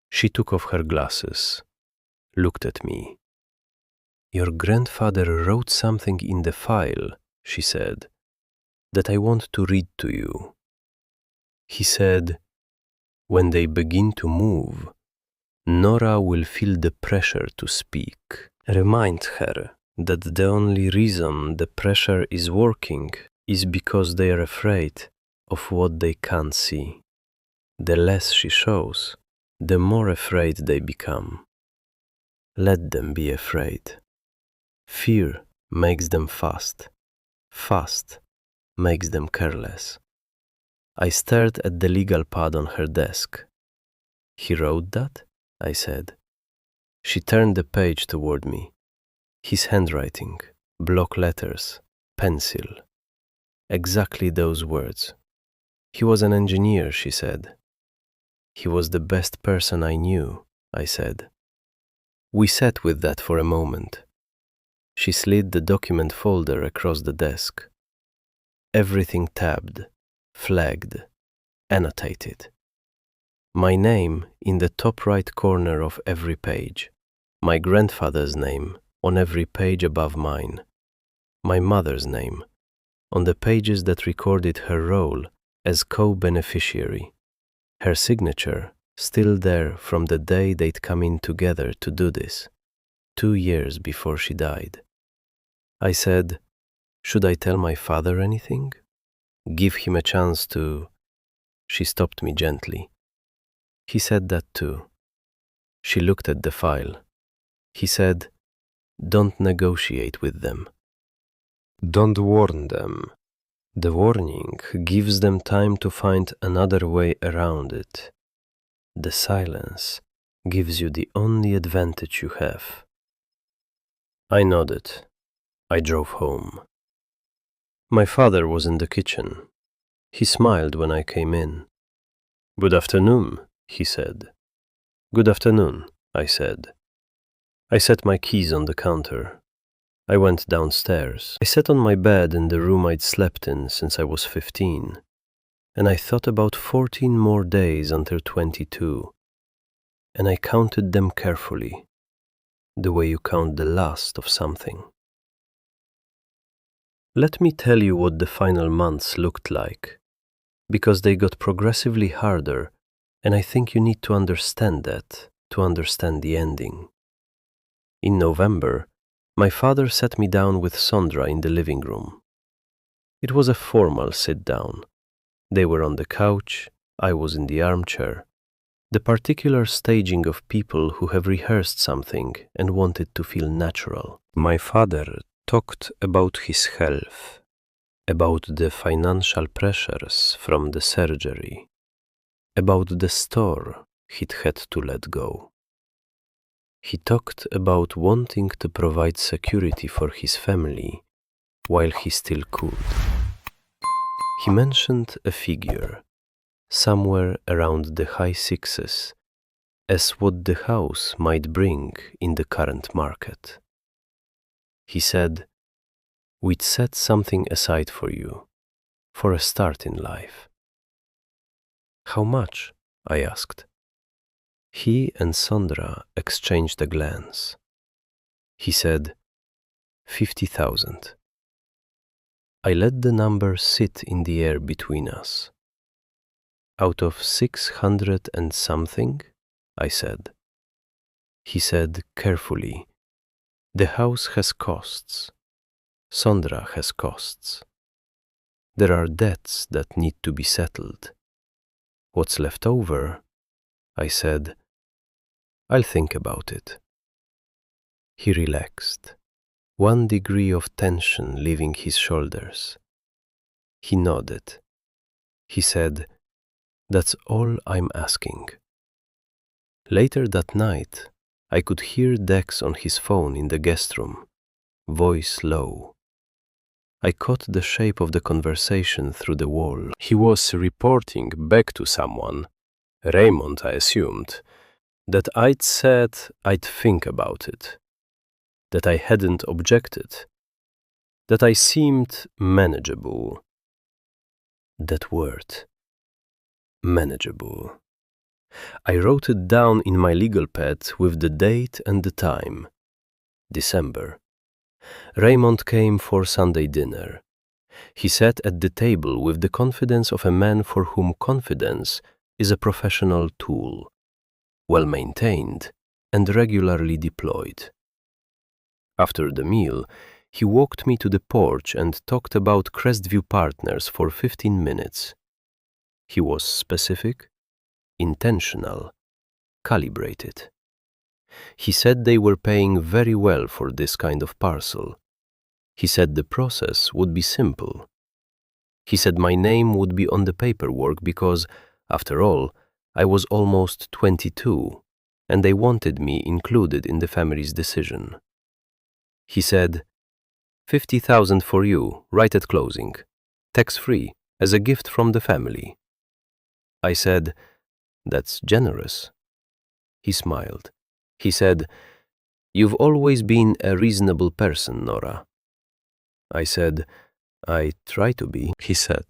She took off her glasses, looked at me. Your grandfather wrote something in the file, she said, that I want to read to you. He said, when they begin to move, Nora will feel the pressure to speak. Remind her that the only reason the pressure is working is because they are afraid of what they can't see. The less she shows, the more afraid they become. Let them be afraid. Fear makes them fast. Fast makes them careless. I stared at the legal pad on her desk. He wrote that? I said. She turned the page toward me. His handwriting, block letters, pencil. Exactly those words. He was an engineer, she said. He was the best person I knew, I said. We sat with that for a moment. She slid the document folder across the desk. Everything tabbed, flagged, annotated. My name in the top right corner of every page. My grandfather's name on every page above mine. My mother's name on the pages that recorded her role as co-beneficiary. Her signature still there from the day they'd come in together to do this, 2 years before she died. I said, should I tell my father anything? Give him a chance to... She stopped me gently. He said that too. She looked at the file. He said, don't negotiate with them. Don't warn them. The warning gives them time to find another way around it. The silence gives you the only advantage you have. I nodded. I drove home. My father was in the kitchen. He smiled when I came in. Good afternoon, he said. Good afternoon, I said. I set my keys on the counter. I went downstairs. I sat on my bed in the room I'd slept in since I was 15, and I thought about 14 more days until 22, and I counted them carefully, the way you count the last of something. Let me tell you what the final months looked like, because they got progressively harder, and I think you need to understand that to understand the ending. In November, my father sat me down with Sondra in the living room. It was a formal sit-down. They were on the couch, I was in the armchair. The particular staging of people who have rehearsed something and want it to feel natural. My father talked about his health about the financial pressures from the surgery, about the store he'd had to let go. He talked about wanting to provide security for his family while he still could. He mentioned a figure, somewhere around the high sixes, as what the house might bring in the current market. He said, "We'd set something aside for you, for a start in life." "How much?" I asked. He and Sondra exchanged a glance. He said, 50,000. I let the number sit in the air between us. "Out of 600 and something?" I said. He said carefully, "The house has costs. Sondra has costs. There are debts that need to be settled. What's left over?" I said, "I'll think about it." He relaxed, 1 degree of tension leaving his shoulders. He nodded. He said, "That's all I'm asking." Later that night, I could hear Dex on his phone in the guest room, voice low. I caught the shape of the conversation through the wall. He was reporting back to someone, Raymond I assumed, that I'd said I'd think about it, that I hadn't objected, that I seemed manageable. That word, manageable. I wrote it down in my legal pad with the date and the time. December. Raymond came for Sunday dinner. He sat at the table with the confidence of a man for whom confidence is a professional tool, well-maintained and regularly deployed. After the meal, he walked me to the porch and talked about Crestview Partners for 15 minutes. He was specific, intentional, calibrated. He said they were paying very well for this kind of parcel. He said the process would be simple. He said my name would be on the paperwork because, after all, I was almost 22, and they wanted me included in the family's decision. He said, 50,000 for you, right at closing, tax-free, as a gift from the family. I said, "That's generous." He smiled. He said, "You've always been a reasonable person, Nora." I said, "I try to be." He said,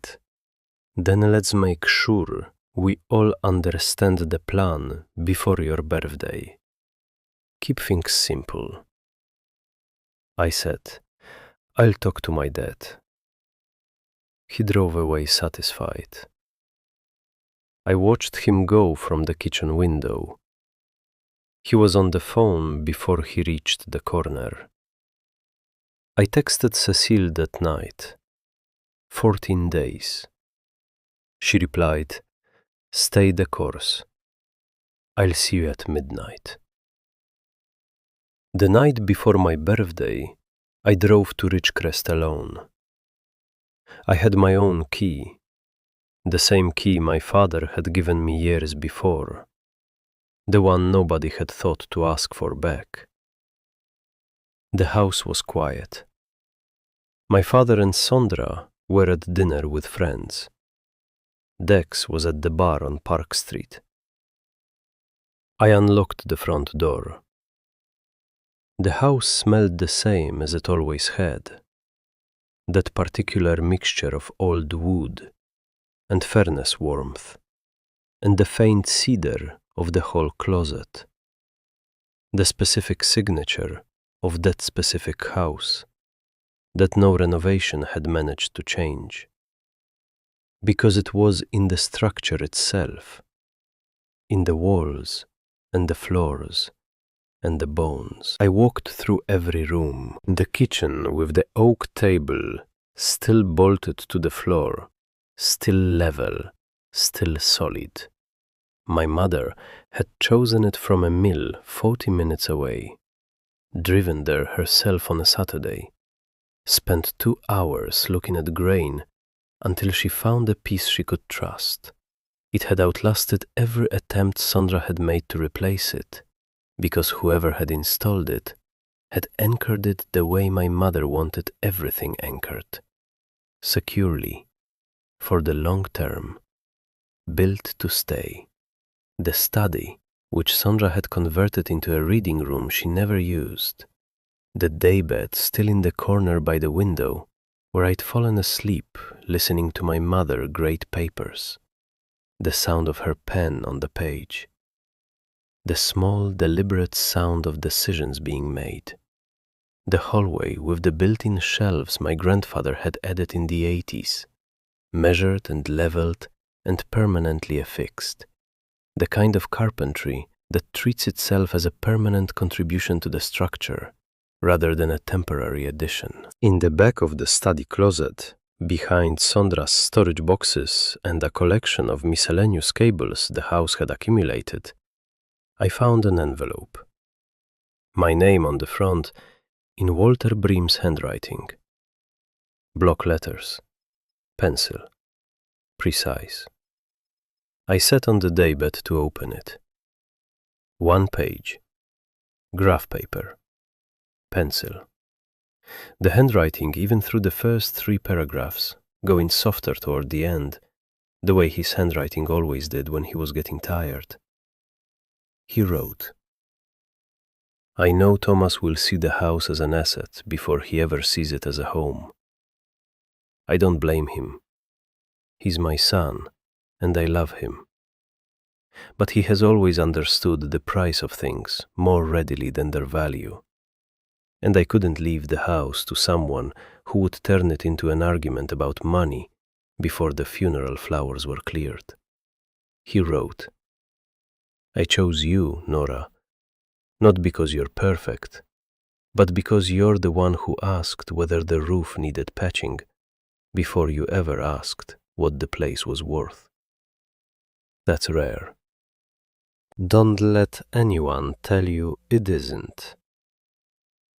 "Then let's make sure we all understand the plan before your birthday. Keep things simple." I said, "I'll talk to my dad." He drove away satisfied. I watched him go from the kitchen window. He was on the phone before he reached the corner. I texted Cecile that night. 14 days. She replied, "Stay the course. I'll see you at midnight." The night before my birthday, I drove to Ridgecrest alone. I had my own key, the same key my father had given me years before, the one nobody had thought to ask for back. The house was quiet. My father and Sondra were at dinner with friends. Dex was at the bar on Park Street. I unlocked the front door. The house smelled the same as it always had, that particular mixture of old wood and furnace warmth, and the faint cedar of the hall closet, the specific signature of that specific house that no renovation had managed to change, because it was in the structure itself, in the walls and the floors and the bones. I walked through every room. The kitchen with the oak table still bolted to the floor, still level, still solid. My mother had chosen it from a mill 40 minutes away, driven there herself on a Saturday, spent 2 hours looking at grain until she found a piece she could trust. It had outlasted every attempt Sandra had made to replace it, because whoever had installed it had anchored it the way my mother wanted everything anchored, securely, for the long term, built to stay. The study, which Sandra had converted into a reading room she never used. The daybed still in the corner by the window, where I'd fallen asleep listening to my mother grade papers. The sound of her pen on the page. The small, deliberate sound of decisions being made. The hallway with the built-in shelves my grandfather had added in the 80s, measured and leveled and permanently affixed. The kind of carpentry that treats itself as a permanent contribution to the structure, rather than a temporary addition. In the back of the study closet, behind Sandra's storage boxes and a collection of miscellaneous cables the house had accumulated, I found an envelope. My name on the front in Walter Bream's handwriting. Block letters, pencil, precise. I sat on the daybed to open it. 1 page, graph paper, pencil. The handwriting, even through the first 3 paragraphs, going softer toward the end, the way his handwriting always did when he was getting tired. He wrote, "I know Thomas will see the house as an asset before he ever sees it as a home. I don't blame him. He's my son, and I love him. But he has always understood the price of things more readily than their value. And I couldn't leave the house to someone who would turn it into an argument about money before the funeral flowers were cleared." He wrote, "I chose you, Nora, not because you're perfect, but because you're the one who asked whether the roof needed patching before you ever asked what the place was worth. That's rare. Don't let anyone tell you it isn't."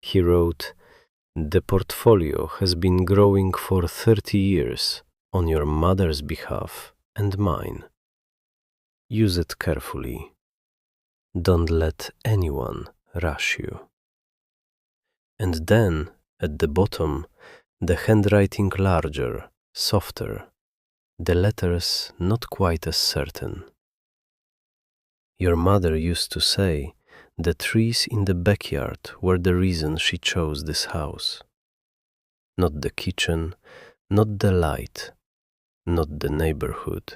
He wrote, "The portfolio has been growing for 30 years on your mother's behalf and mine. Use it carefully. Don't let anyone rush you." And then, at the bottom, the handwriting larger, softer, the letters not quite as certain. "Your mother used to say the trees in the backyard were the reason she chose this house. Not the kitchen, not the light, not the neighborhood.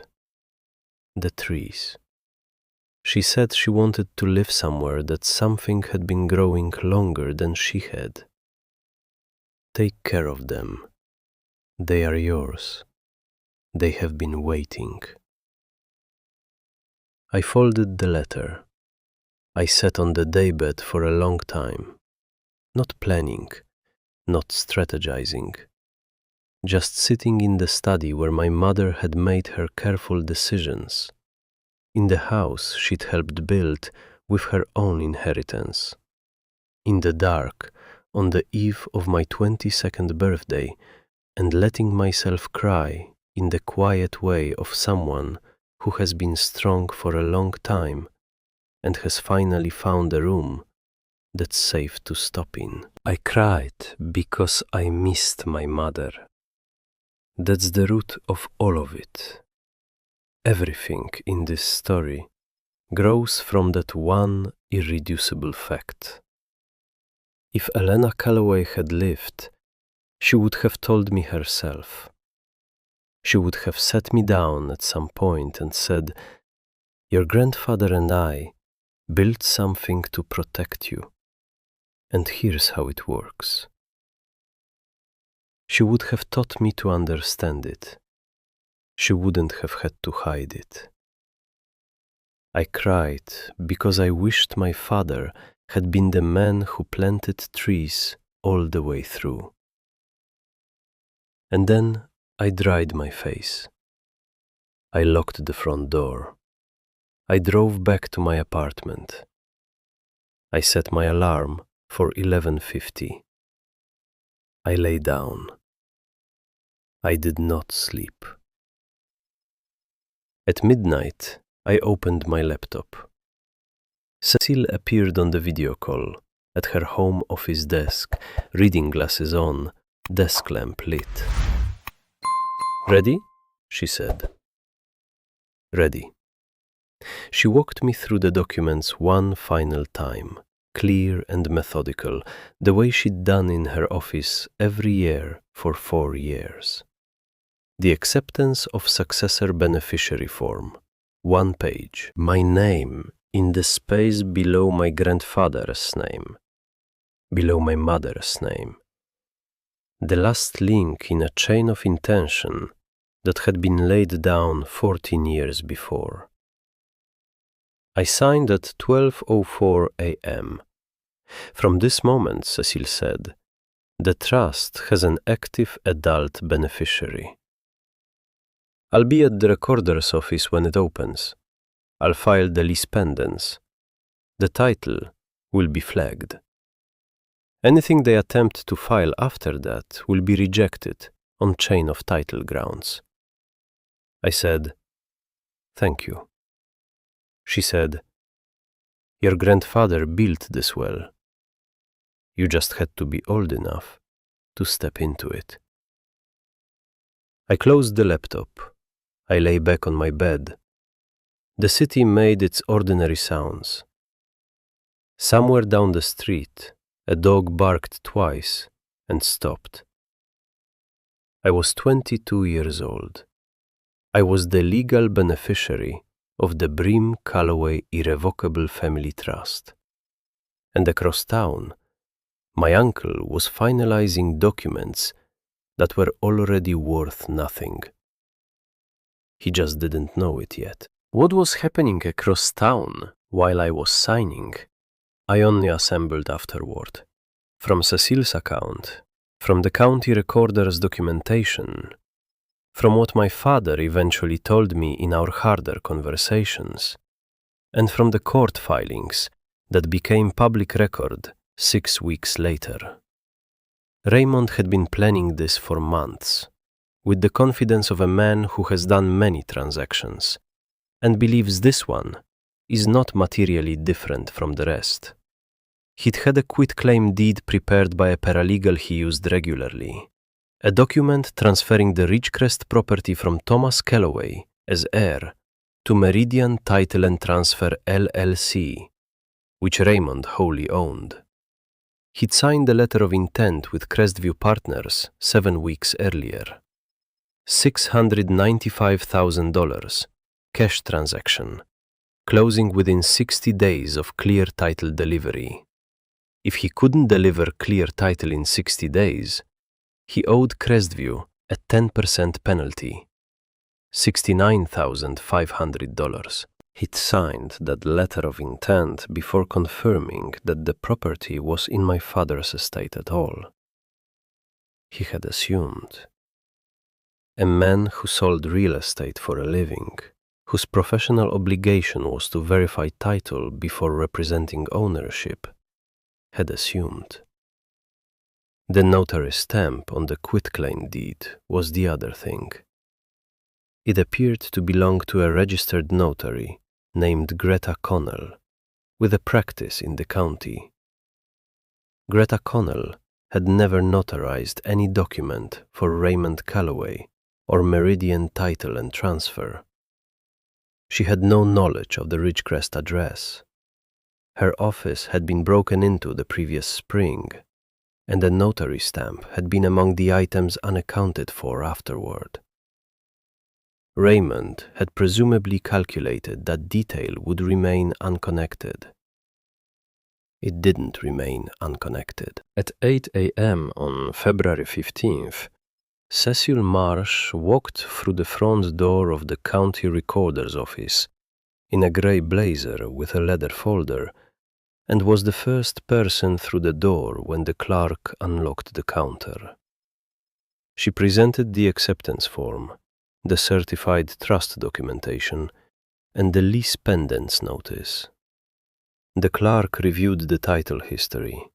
The trees. She said she wanted to live somewhere that something had been growing longer than she had. Take care of them. They are yours. They have been waiting." I folded the letter. I sat on the daybed for a long time, not planning, not strategizing, just sitting in the study where my mother had made her careful decisions, in the house she'd helped build with her own inheritance. In the dark, on the eve of my 22nd birthday, and letting myself cry in the quiet way of someone who has been strong for a long time and has finally found a room that's safe to stop in. I cried because I missed my mother. That's the root of all of it. Everything in this story grows from that one irreducible fact. If Elena Calloway had lived, she would have told me herself. She would have sat me down at some point and said, "Your grandfather and I built something to protect you, and here's how it works." She would have taught me to understand it. She wouldn't have had to hide it. I cried because I wished my father had been the man who planted trees all the way through. And then I dried my face. I locked the front door. I drove back to my apartment. I set my alarm for 11:50. I lay down. I did not sleep. At midnight, I opened my laptop. Cecile appeared on the video call at her home office desk, reading glasses on, desk lamp lit. "Ready?" she said. "Ready." She walked me through the documents one final time, clear and methodical, the way she'd done in her office every year for 4 years. The acceptance of successor beneficiary form, 1 page, my name in the space below my grandfather's name, below my mother's name. The last link in a chain of intention that had been laid down 14 years before. I signed at 12:04 a.m. From this moment, Cecile said, the trust has an active adult beneficiary. I'll be at the recorder's office when it opens. I'll file the lease pendants. The title will be flagged. Anything they attempt to file after that will be rejected on chain of title grounds. I said, "Thank you." She said, "Your grandfather built this well. You just had to be old enough to step into it." I closed the laptop. I lay back on my bed. The city made its ordinary sounds. Somewhere down the street, a dog barked twice and stopped. I was 22 years old. I was the legal beneficiary of the Nora Calloway Irrevocable Family Trust. And across town, my uncle was finalizing documents that were already worth nothing. He just didn't know it yet. What was happening across town while I was signing, I only assembled afterward. From Cecile's account, from the county recorder's documentation, from what my father eventually told me in our harder conversations, and from the court filings that became public record 6 weeks later. Raymond had been planning this for months, with the confidence of a man who has done many transactions, and believes this one is not materially different from the rest. He'd had a quitclaim deed prepared by a paralegal he used regularly, a document transferring the Ridgecrest property from Thomas Calloway as heir to Meridian Title and Transfer LLC, which Raymond wholly owned. He'd signed the letter of intent with Crestview Partners 7 weeks earlier. $695,000, cash transaction, closing within 60 days of clear title delivery. If he couldn't deliver clear title in 60 days, he owed Crestview a 10% penalty, $69,500. He'd signed that letter of intent before confirming that the property was in my father's estate at all. He had assumed. A man who sold real estate for a living, whose professional obligation was to verify title before representing ownership, had assumed. The notary stamp on the quitclaim deed was the other thing. It appeared to belong to a registered notary named Greta Connell, with a practice in the county. Greta Connell had never notarized any document for Raymond Calloway or Meridian Title and Transfer. She had no knowledge of the Ridgecrest address. Her office had been broken into the previous spring, and a notary stamp had been among the items unaccounted for afterward. Raymond had presumably calculated that detail would remain unconnected. It didn't remain unconnected. At 8 a.m. on February 15th, Cecile Marsh walked through the front door of the county recorder's office in a gray blazer with a leather folder, and was the first person through the door when the clerk unlocked the counter. She presented the acceptance form, the certified trust documentation, and the lease pendants notice. The clerk reviewed the title history.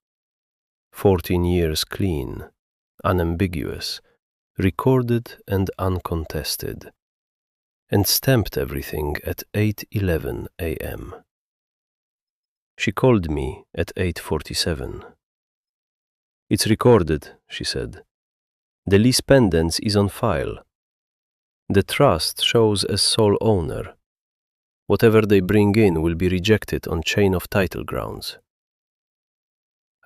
14 years clean, unambiguous, recorded and uncontested, and stamped everything at 8:11 a.m. She called me at 8:47. "It's recorded," she said. "The lease pendants is on file. The trust shows as sole owner. Whatever they bring in will be rejected on chain of title grounds."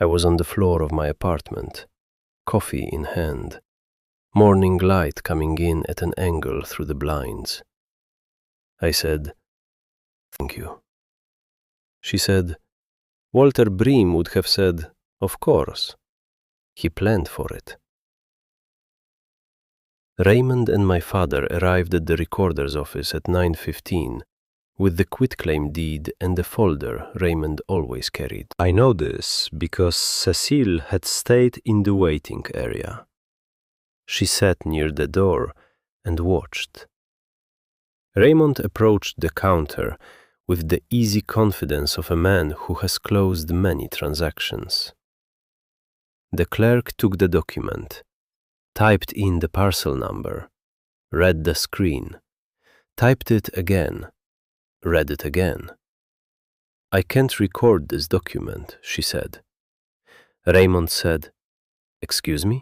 I was on the floor of my apartment, coffee in hand, morning light coming in at an angle through the blinds. I said, "Thank you." She said, "Walter Bream would have said, 'Of course.' He planned for it." Raymond and my father arrived at the recorder's office at 9:15 with the quitclaim deed and the folder Raymond always carried. I know this because Cecile had stayed in the waiting area. She sat near the door and watched. Raymond approached the counter with the easy confidence of a man who has closed many transactions. The clerk took the document, typed in the parcel number, read the screen, typed it again, read it again. "I can't record this document," she said. Raymond said, "Excuse me?"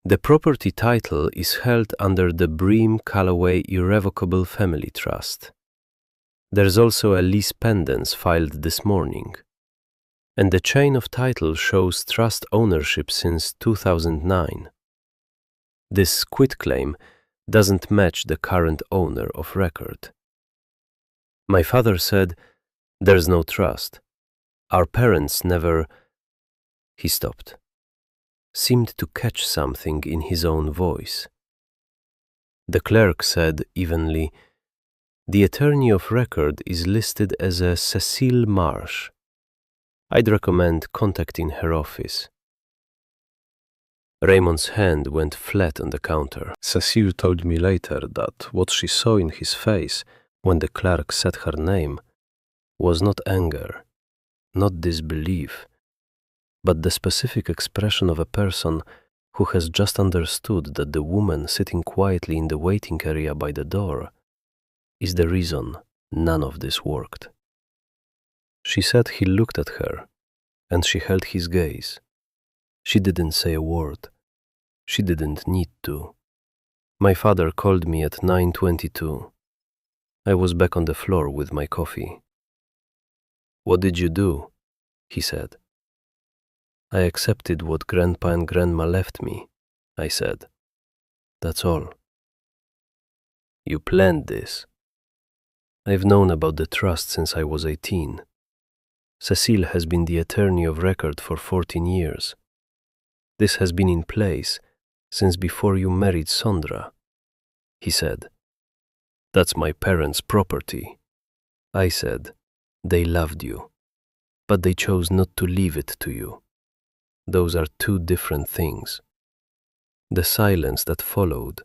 "The property title is held under the Bream Calloway Irrevocable Family Trust. There's also a lease pendants filed this morning, and the chain of title shows trust ownership since 2009. This quitclaim doesn't match the current owner of record." My father said, "There's no trust. Our parents never—" He stopped, seemed to catch something in his own voice. The clerk said evenly, "The attorney of record is listed as a Cecile Marsh. I'd recommend contacting her office." Raymond's hand went flat on the counter. Cecile told me later that what she saw in his face when the clerk said her name was not anger, not disbelief, but the specific expression of a person who has just understood that the woman sitting quietly in the waiting area by the door is the reason none of this worked. She said he looked at her, and she held his gaze. She didn't say a word. She didn't need to. My father called me at 9:22. I was back on the floor with my coffee. "What did you do?" he said. "I accepted what Grandpa and Grandma left me," I said. "That's all." "You planned this." "I've known about the trust since I was 18. Cecile has been the attorney of record for 14 years. This has been in place since before you married Sondra," he said. "That's my parents' property." I said, "They loved you, but they chose not to leave it to you. Those are two different things." The silence that followed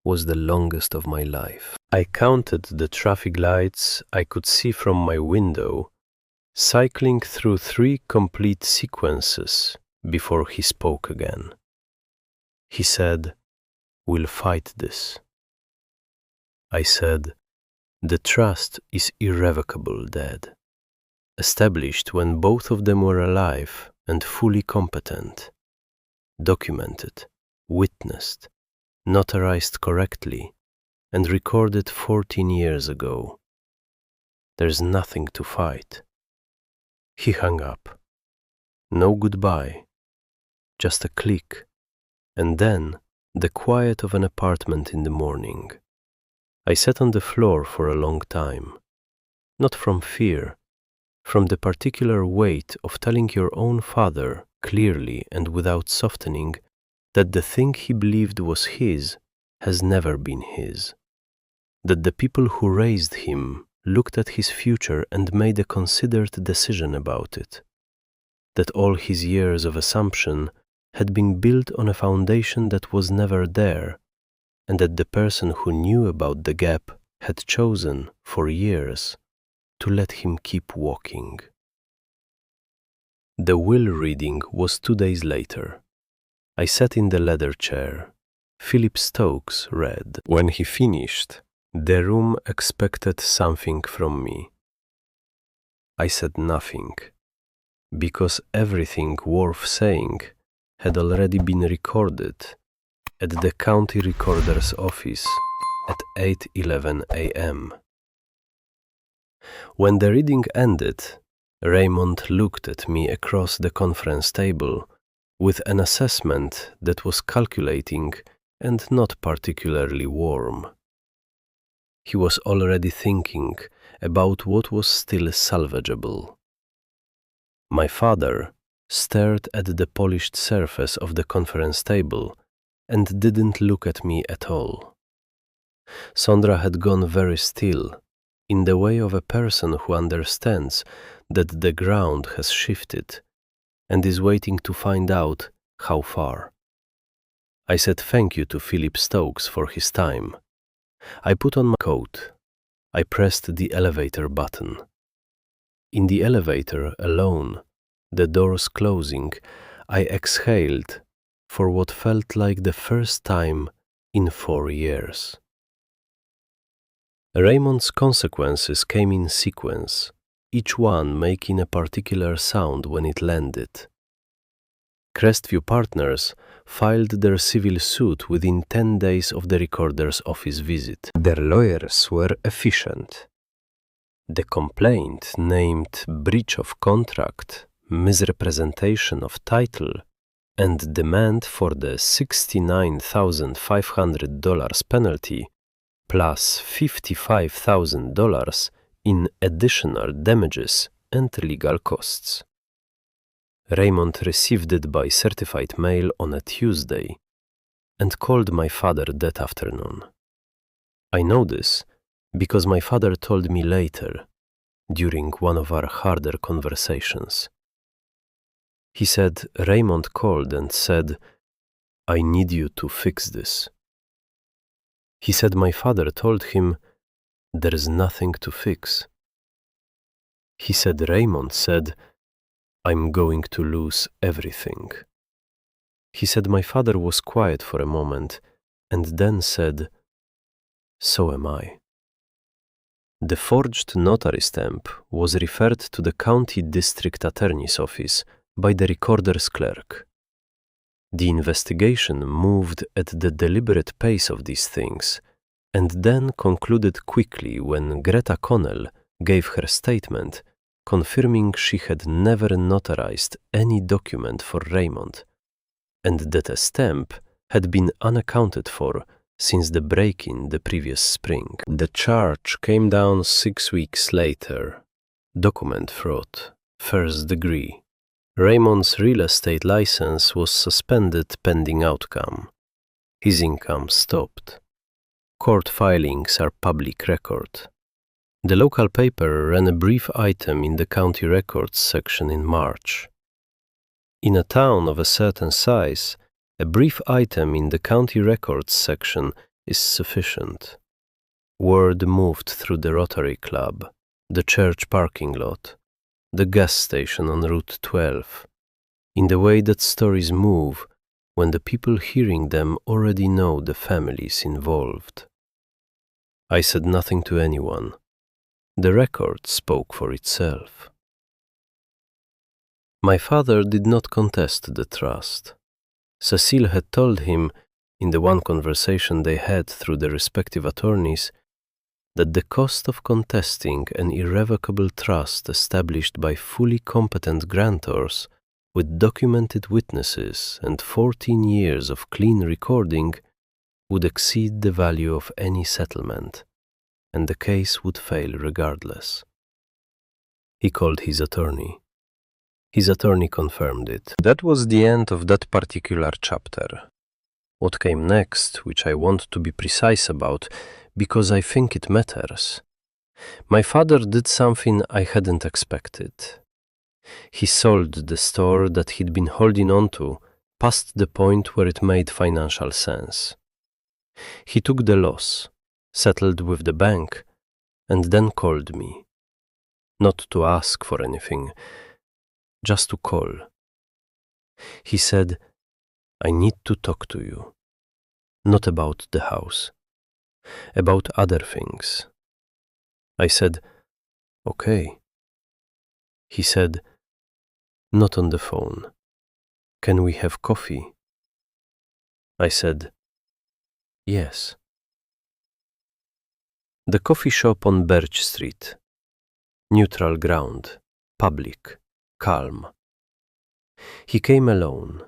was the longest of my life. I counted the traffic lights I could see from my window, cycling through 3 complete sequences before he spoke again. He said, "We'll fight this." I said, "The trust is irrevocable, Dad. Established when both of them were alive and fully competent. Documented, witnessed, notarized correctly, and recorded 14 years ago. There's nothing to fight." He hung up. No goodbye, just a click, and then the quiet of an apartment in the morning. I sat on the floor for a long time, not from fear, from the particular weight of telling your own father clearly and without softening that the thing he believed was his has never been his, that the people who raised him looked at his future and made a considered decision about it, that all his years of assumption had been built on a foundation that was never there, and that the person who knew about the gap had chosen, for years, to let him keep walking. The will reading was 2 days later. I sat in the leather chair. Philip Stokes read. When he finished, the room expected something from me. I said nothing, because everything worth saying had already been recorded at the county recorder's office at 8:11 a.m. When the reading ended, Raymond looked at me across the conference table with an assessment that was calculating and not particularly warm. He was already thinking about what was still salvageable. My father stared at the polished surface of the conference table and didn't look at me at all. Sondra had gone very still, in the way of a person who understands that the ground has shifted and is waiting to find out how far. I said thank you to Philip Stokes for his time. I put on my coat. I pressed the elevator button. In the elevator, alone, the doors closing, I exhaled for what felt like the first time in 4 years. Raymond's consequences came in sequence, each one making a particular sound when it landed. Crestview Partners filed their civil suit within 10 days of the recorder's office visit. Their lawyers were efficient. The complaint named breach of contract, misrepresentation of title, and demand for the $69,500 penalty plus $55,000 in additional damages and legal costs. Raymond received it by certified mail on a Tuesday and called my father that afternoon. I know this because my father told me later, during one of our harder conversations. He said Raymond called and said, "I need you to fix this." He said my father told him, "There's nothing to fix." He said Raymond said, "I'm going to lose everything." He said my father was quiet for a moment and then said, "So am I." The forged notary stamp was referred to the county district attorney's office by the recorder's clerk. The investigation moved at the deliberate pace of these things and then concluded quickly when Greta Connell gave her statement confirming she had never notarized any document for Raymond and that a stamp had been unaccounted for since the break-in the previous spring. The charge came down 6 weeks later. Document fraud, first degree. Raymond's real estate license was suspended pending outcome. His income stopped. Court filings are public record. The local paper ran a brief item in the county records section in March. In a town of a certain size, a brief item in the county records section is sufficient. Word moved through the Rotary Club, the church parking lot, the gas station on Route 12, in the way that stories move when the people hearing them already know the families involved. I said nothing to anyone. The record spoke for itself. My father did not contest the trust. Cecile had told him, in the one conversation they had through the respective attorneys, that the cost of contesting an irrevocable trust established by fully competent grantors with documented witnesses and 14 years of clean recording would exceed the value of any settlement, and the case would fail regardless. He called his attorney. His attorney confirmed it. That was the end of that particular chapter. What came next, which I want to be precise about, because I think it matters. My father did something I hadn't expected. He sold the store that he'd been holding on to past the point where it made financial sense. He took the loss, settled with the bank, and then called me. Not to ask for anything, just to call. He said, I need to talk to you. Not about the house. About other things. I said, okay. He said, not on the phone. Can we have coffee? I said, yes. The coffee shop on Birch Street. Neutral ground, public, calm. He came alone.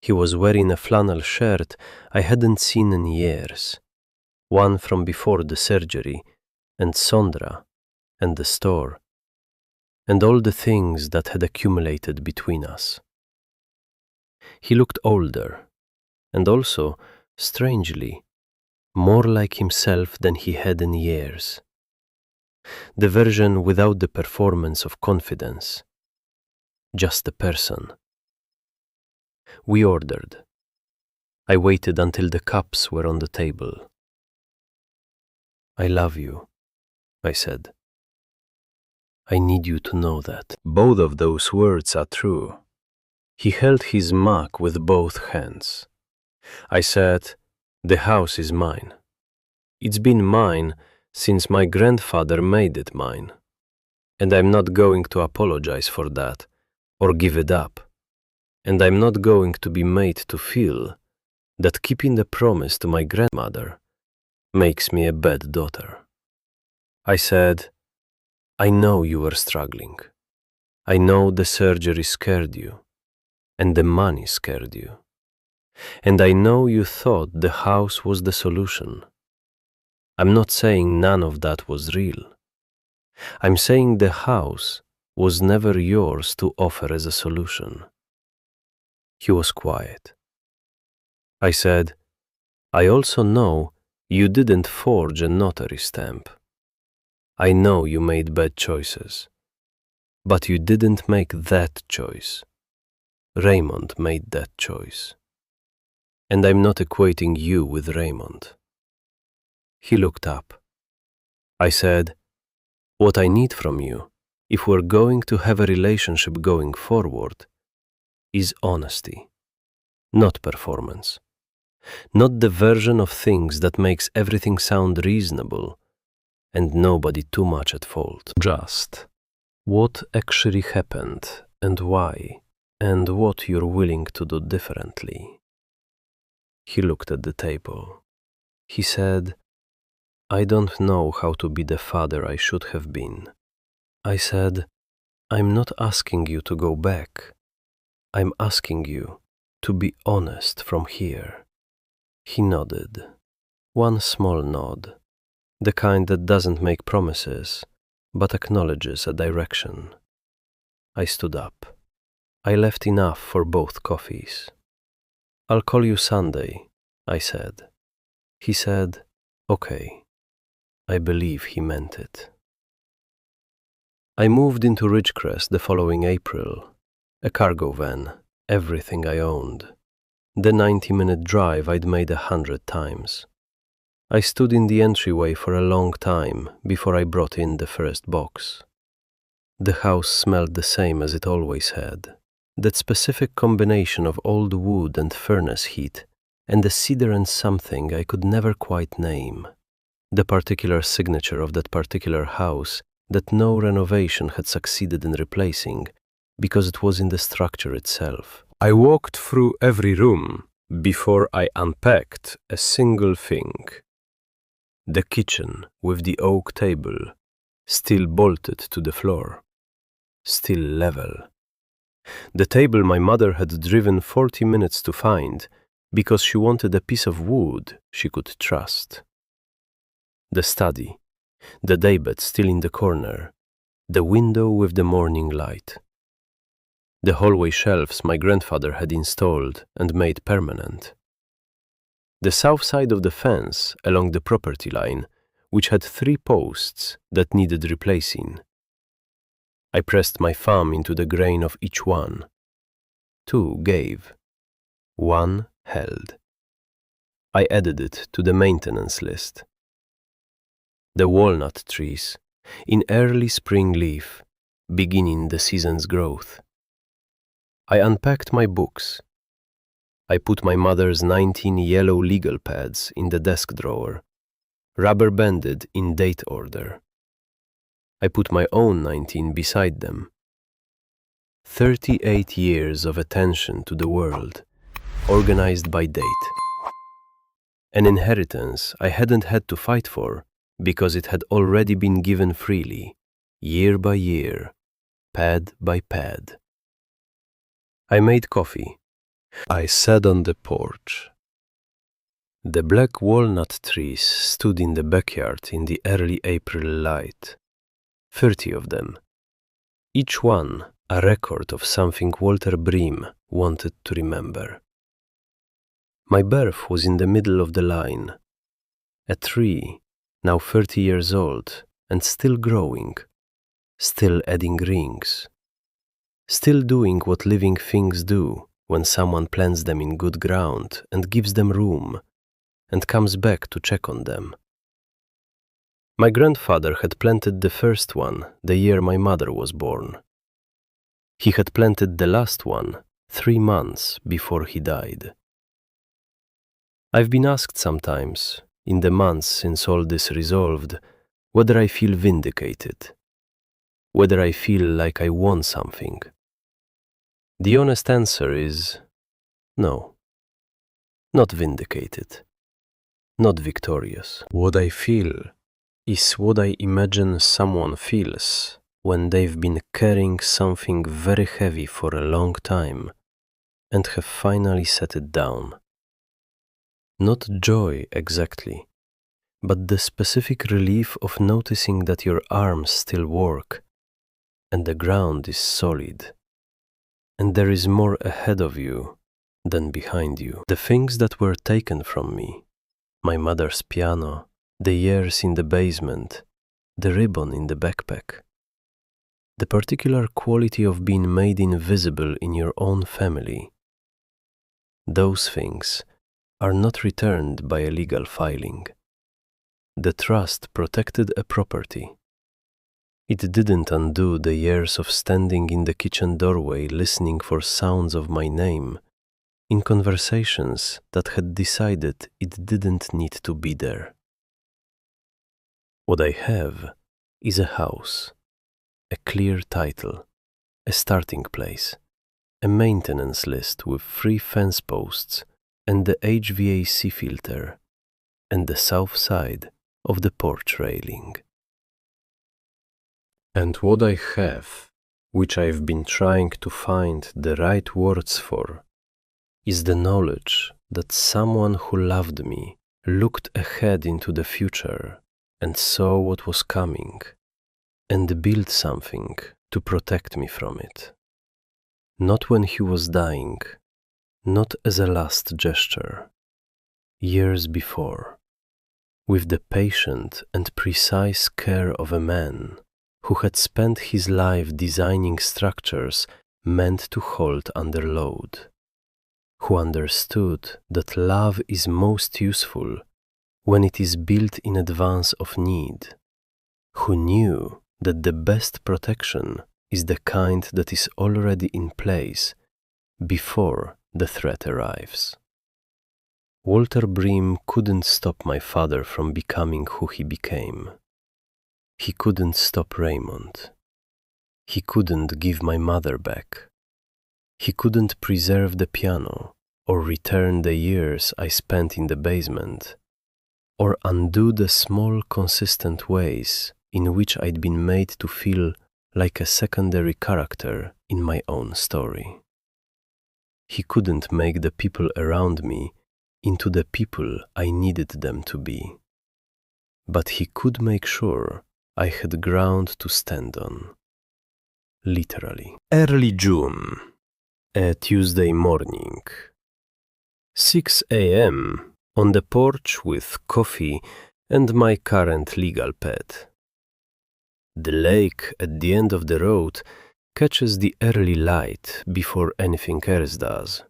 He was wearing a flannel shirt I hadn't seen in years, one from before the surgery, and Sondra, and the store, and all the things that had accumulated between us. He looked older, and also, strangely, more like himself than he had in years. The version without the performance of confidence. Just a person. We ordered. I waited until the cups were on the table. I love you, I said. I need you to know that. Both of those words are true. He held his mug with both hands. I said, the house is mine. It's been mine since my grandfather made it mine. And I'm not going to apologize for that or give it up. And I'm not going to be made to feel that keeping the promise to my grandmother makes me a bad daughter. I said, I know you were struggling. I know the surgery scared you, and the money scared you. And I know you thought the house was the solution. I'm not saying none of that was real. I'm saying the house was never yours to offer as a solution. He was quiet. I said, I also know you didn't forge a notary stamp. I know you made bad choices, but you didn't make that choice. Raymond made that choice. And I'm not equating you with Raymond. He looked up. I said, what I need from you, if we're going to have a relationship going forward, is honesty, not performance. Not the version of things that makes everything sound reasonable and nobody too much at fault. Just what actually happened and why, and what you're willing to do differently. He looked at the table. He said, I don't know how to be the father I should have been. I said, I'm not asking you to go back. I'm asking you to be honest from here. He nodded. One small nod. The kind that doesn't make promises, but acknowledges a direction. I stood up. I left enough for both coffees. I'll call you Sunday, I said. He said, okay. I believe he meant it. I moved into Ridgecrest the following April. A cargo van, everything I owned. The 90-minute drive I'd made 100 times. I stood in the entryway for a long time before I brought in the first box. The house smelled the same as it always had. That specific combination of old wood and furnace heat, and the cedar and something I could never quite name. The particular signature of that particular house that no renovation had succeeded in replacing, because it was in the structure itself. I walked through every room before I unpacked a single thing. The kitchen with the oak table, still bolted to the floor, still level. The table my mother had driven 40 minutes to find because she wanted a piece of wood she could trust. The study, the daybed still in the corner, the window with the morning light. The hallway shelves my grandfather had installed and made permanent. The south side of the fence along the property line, which had 3 posts that needed replacing. I pressed my thumb into the grain of each one. 2 gave. 1 held. I added it to the maintenance list. The walnut trees, in early spring leaf, beginning the season's growth. I unpacked my books. I put my mother's 19 yellow legal pads in the desk drawer, rubber-banded in date order. I put my own 19 beside them. 38 years of attention to the world, organized by date. An inheritance I hadn't had to fight for because it had already been given freely, year by year, pad by pad. I made coffee. I sat on the porch. The black walnut trees stood in the backyard in the early April light. 30 of them. Each one a record of something Walter Bream wanted to remember. My birth was in the middle of the line. A tree, now 30 years old and still growing, still adding rings, still doing what living things do when someone plants them in good ground and gives them room and comes back to check on them. My grandfather had planted the first one the year my mother was born. He had planted the last one 3 months before he died. I've been asked sometimes, in the months since all this resolved, whether I feel vindicated, whether I feel like I won something. The honest answer is no, not vindicated, not victorious. What I feel is what I imagine someone feels when they've been carrying something very heavy for a long time and have finally set it down. Not joy exactly, but the specific relief of noticing that your arms still work and the ground is solid and there is more ahead of you than behind you. The things that were taken from me, my mother's piano, the years in the basement, the ribbon in the backpack, the particular quality of being made invisible in your own family, those things are not returned by a legal filing. The trust protected a property. It didn't undo the years of standing in the kitchen doorway listening for sounds of my name in conversations that had decided it didn't need to be there. What I have is a house, a clear title, a starting place, a maintenance list with 3 fence posts and the HVAC filter, and the south side of the porch railing. And what I have, which I've been trying to find the right words for, is the knowledge that someone who loved me looked ahead into the future and saw what was coming, and built something to protect me from it. Not when he was dying, not as a last gesture, years before, with the patient and precise care of a man who had spent his life designing structures meant to hold under load, who understood that love is most useful when it is built in advance of need, who knew that the best protection is the kind that is already in place before the threat arrives. Walter Bream couldn't stop my father from becoming who he became. He couldn't stop Raymond. He couldn't give my mother back. He couldn't preserve the piano or return the years I spent in the basement, or undo the small consistent ways in which I'd been made to feel like a secondary character in my own story. He couldn't make the people around me into the people I needed them to be. But he could make sure I had ground to stand on. Literally. Early June, a Tuesday morning. 6 a.m. on the porch with coffee and my current legal pet. The lake at the end of the road catches the early light before anything else does.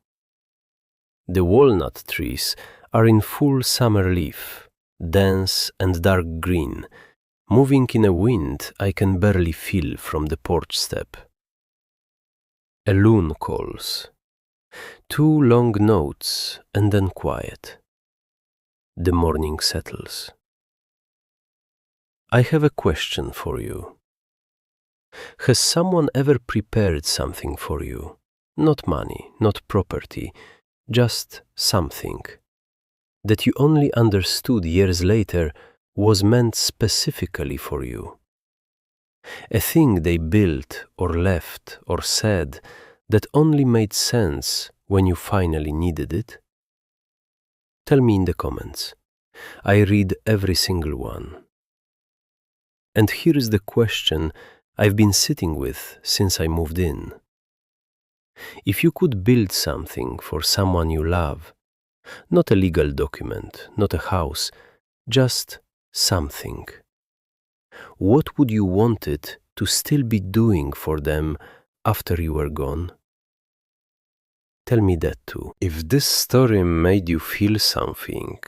The walnut trees are in full summer leaf, dense and dark green, moving in a wind I can barely feel from the porch step. A loon calls. 2 long notes and then quiet. The morning settles. I have a question for you. Has someone ever prepared something for you? Not money, not property, just something that you only understood years later was meant specifically for you. A thing they built or left or said that only made sense when you finally needed it? Tell me in the comments. I read every single one. And here is the question I've been sitting with since I moved in. If you could build something for someone you love, not a legal document, not a house, just something, what would you want it to still be doing for them after you were gone? Tell me that too. If this story made you feel something,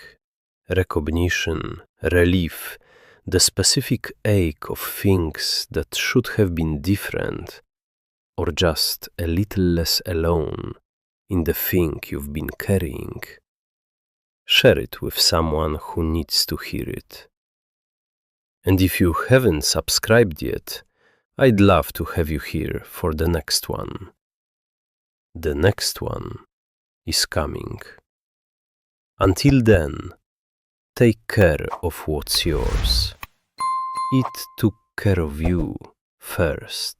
recognition, relief, the specific ache of things that should have been different, or just a little less alone in the thing you've been carrying, share it with someone who needs to hear it. And if you haven't subscribed yet, I'd love to have you here for the next one. The next one is coming. Until then, take care of what's yours. It took care of you first.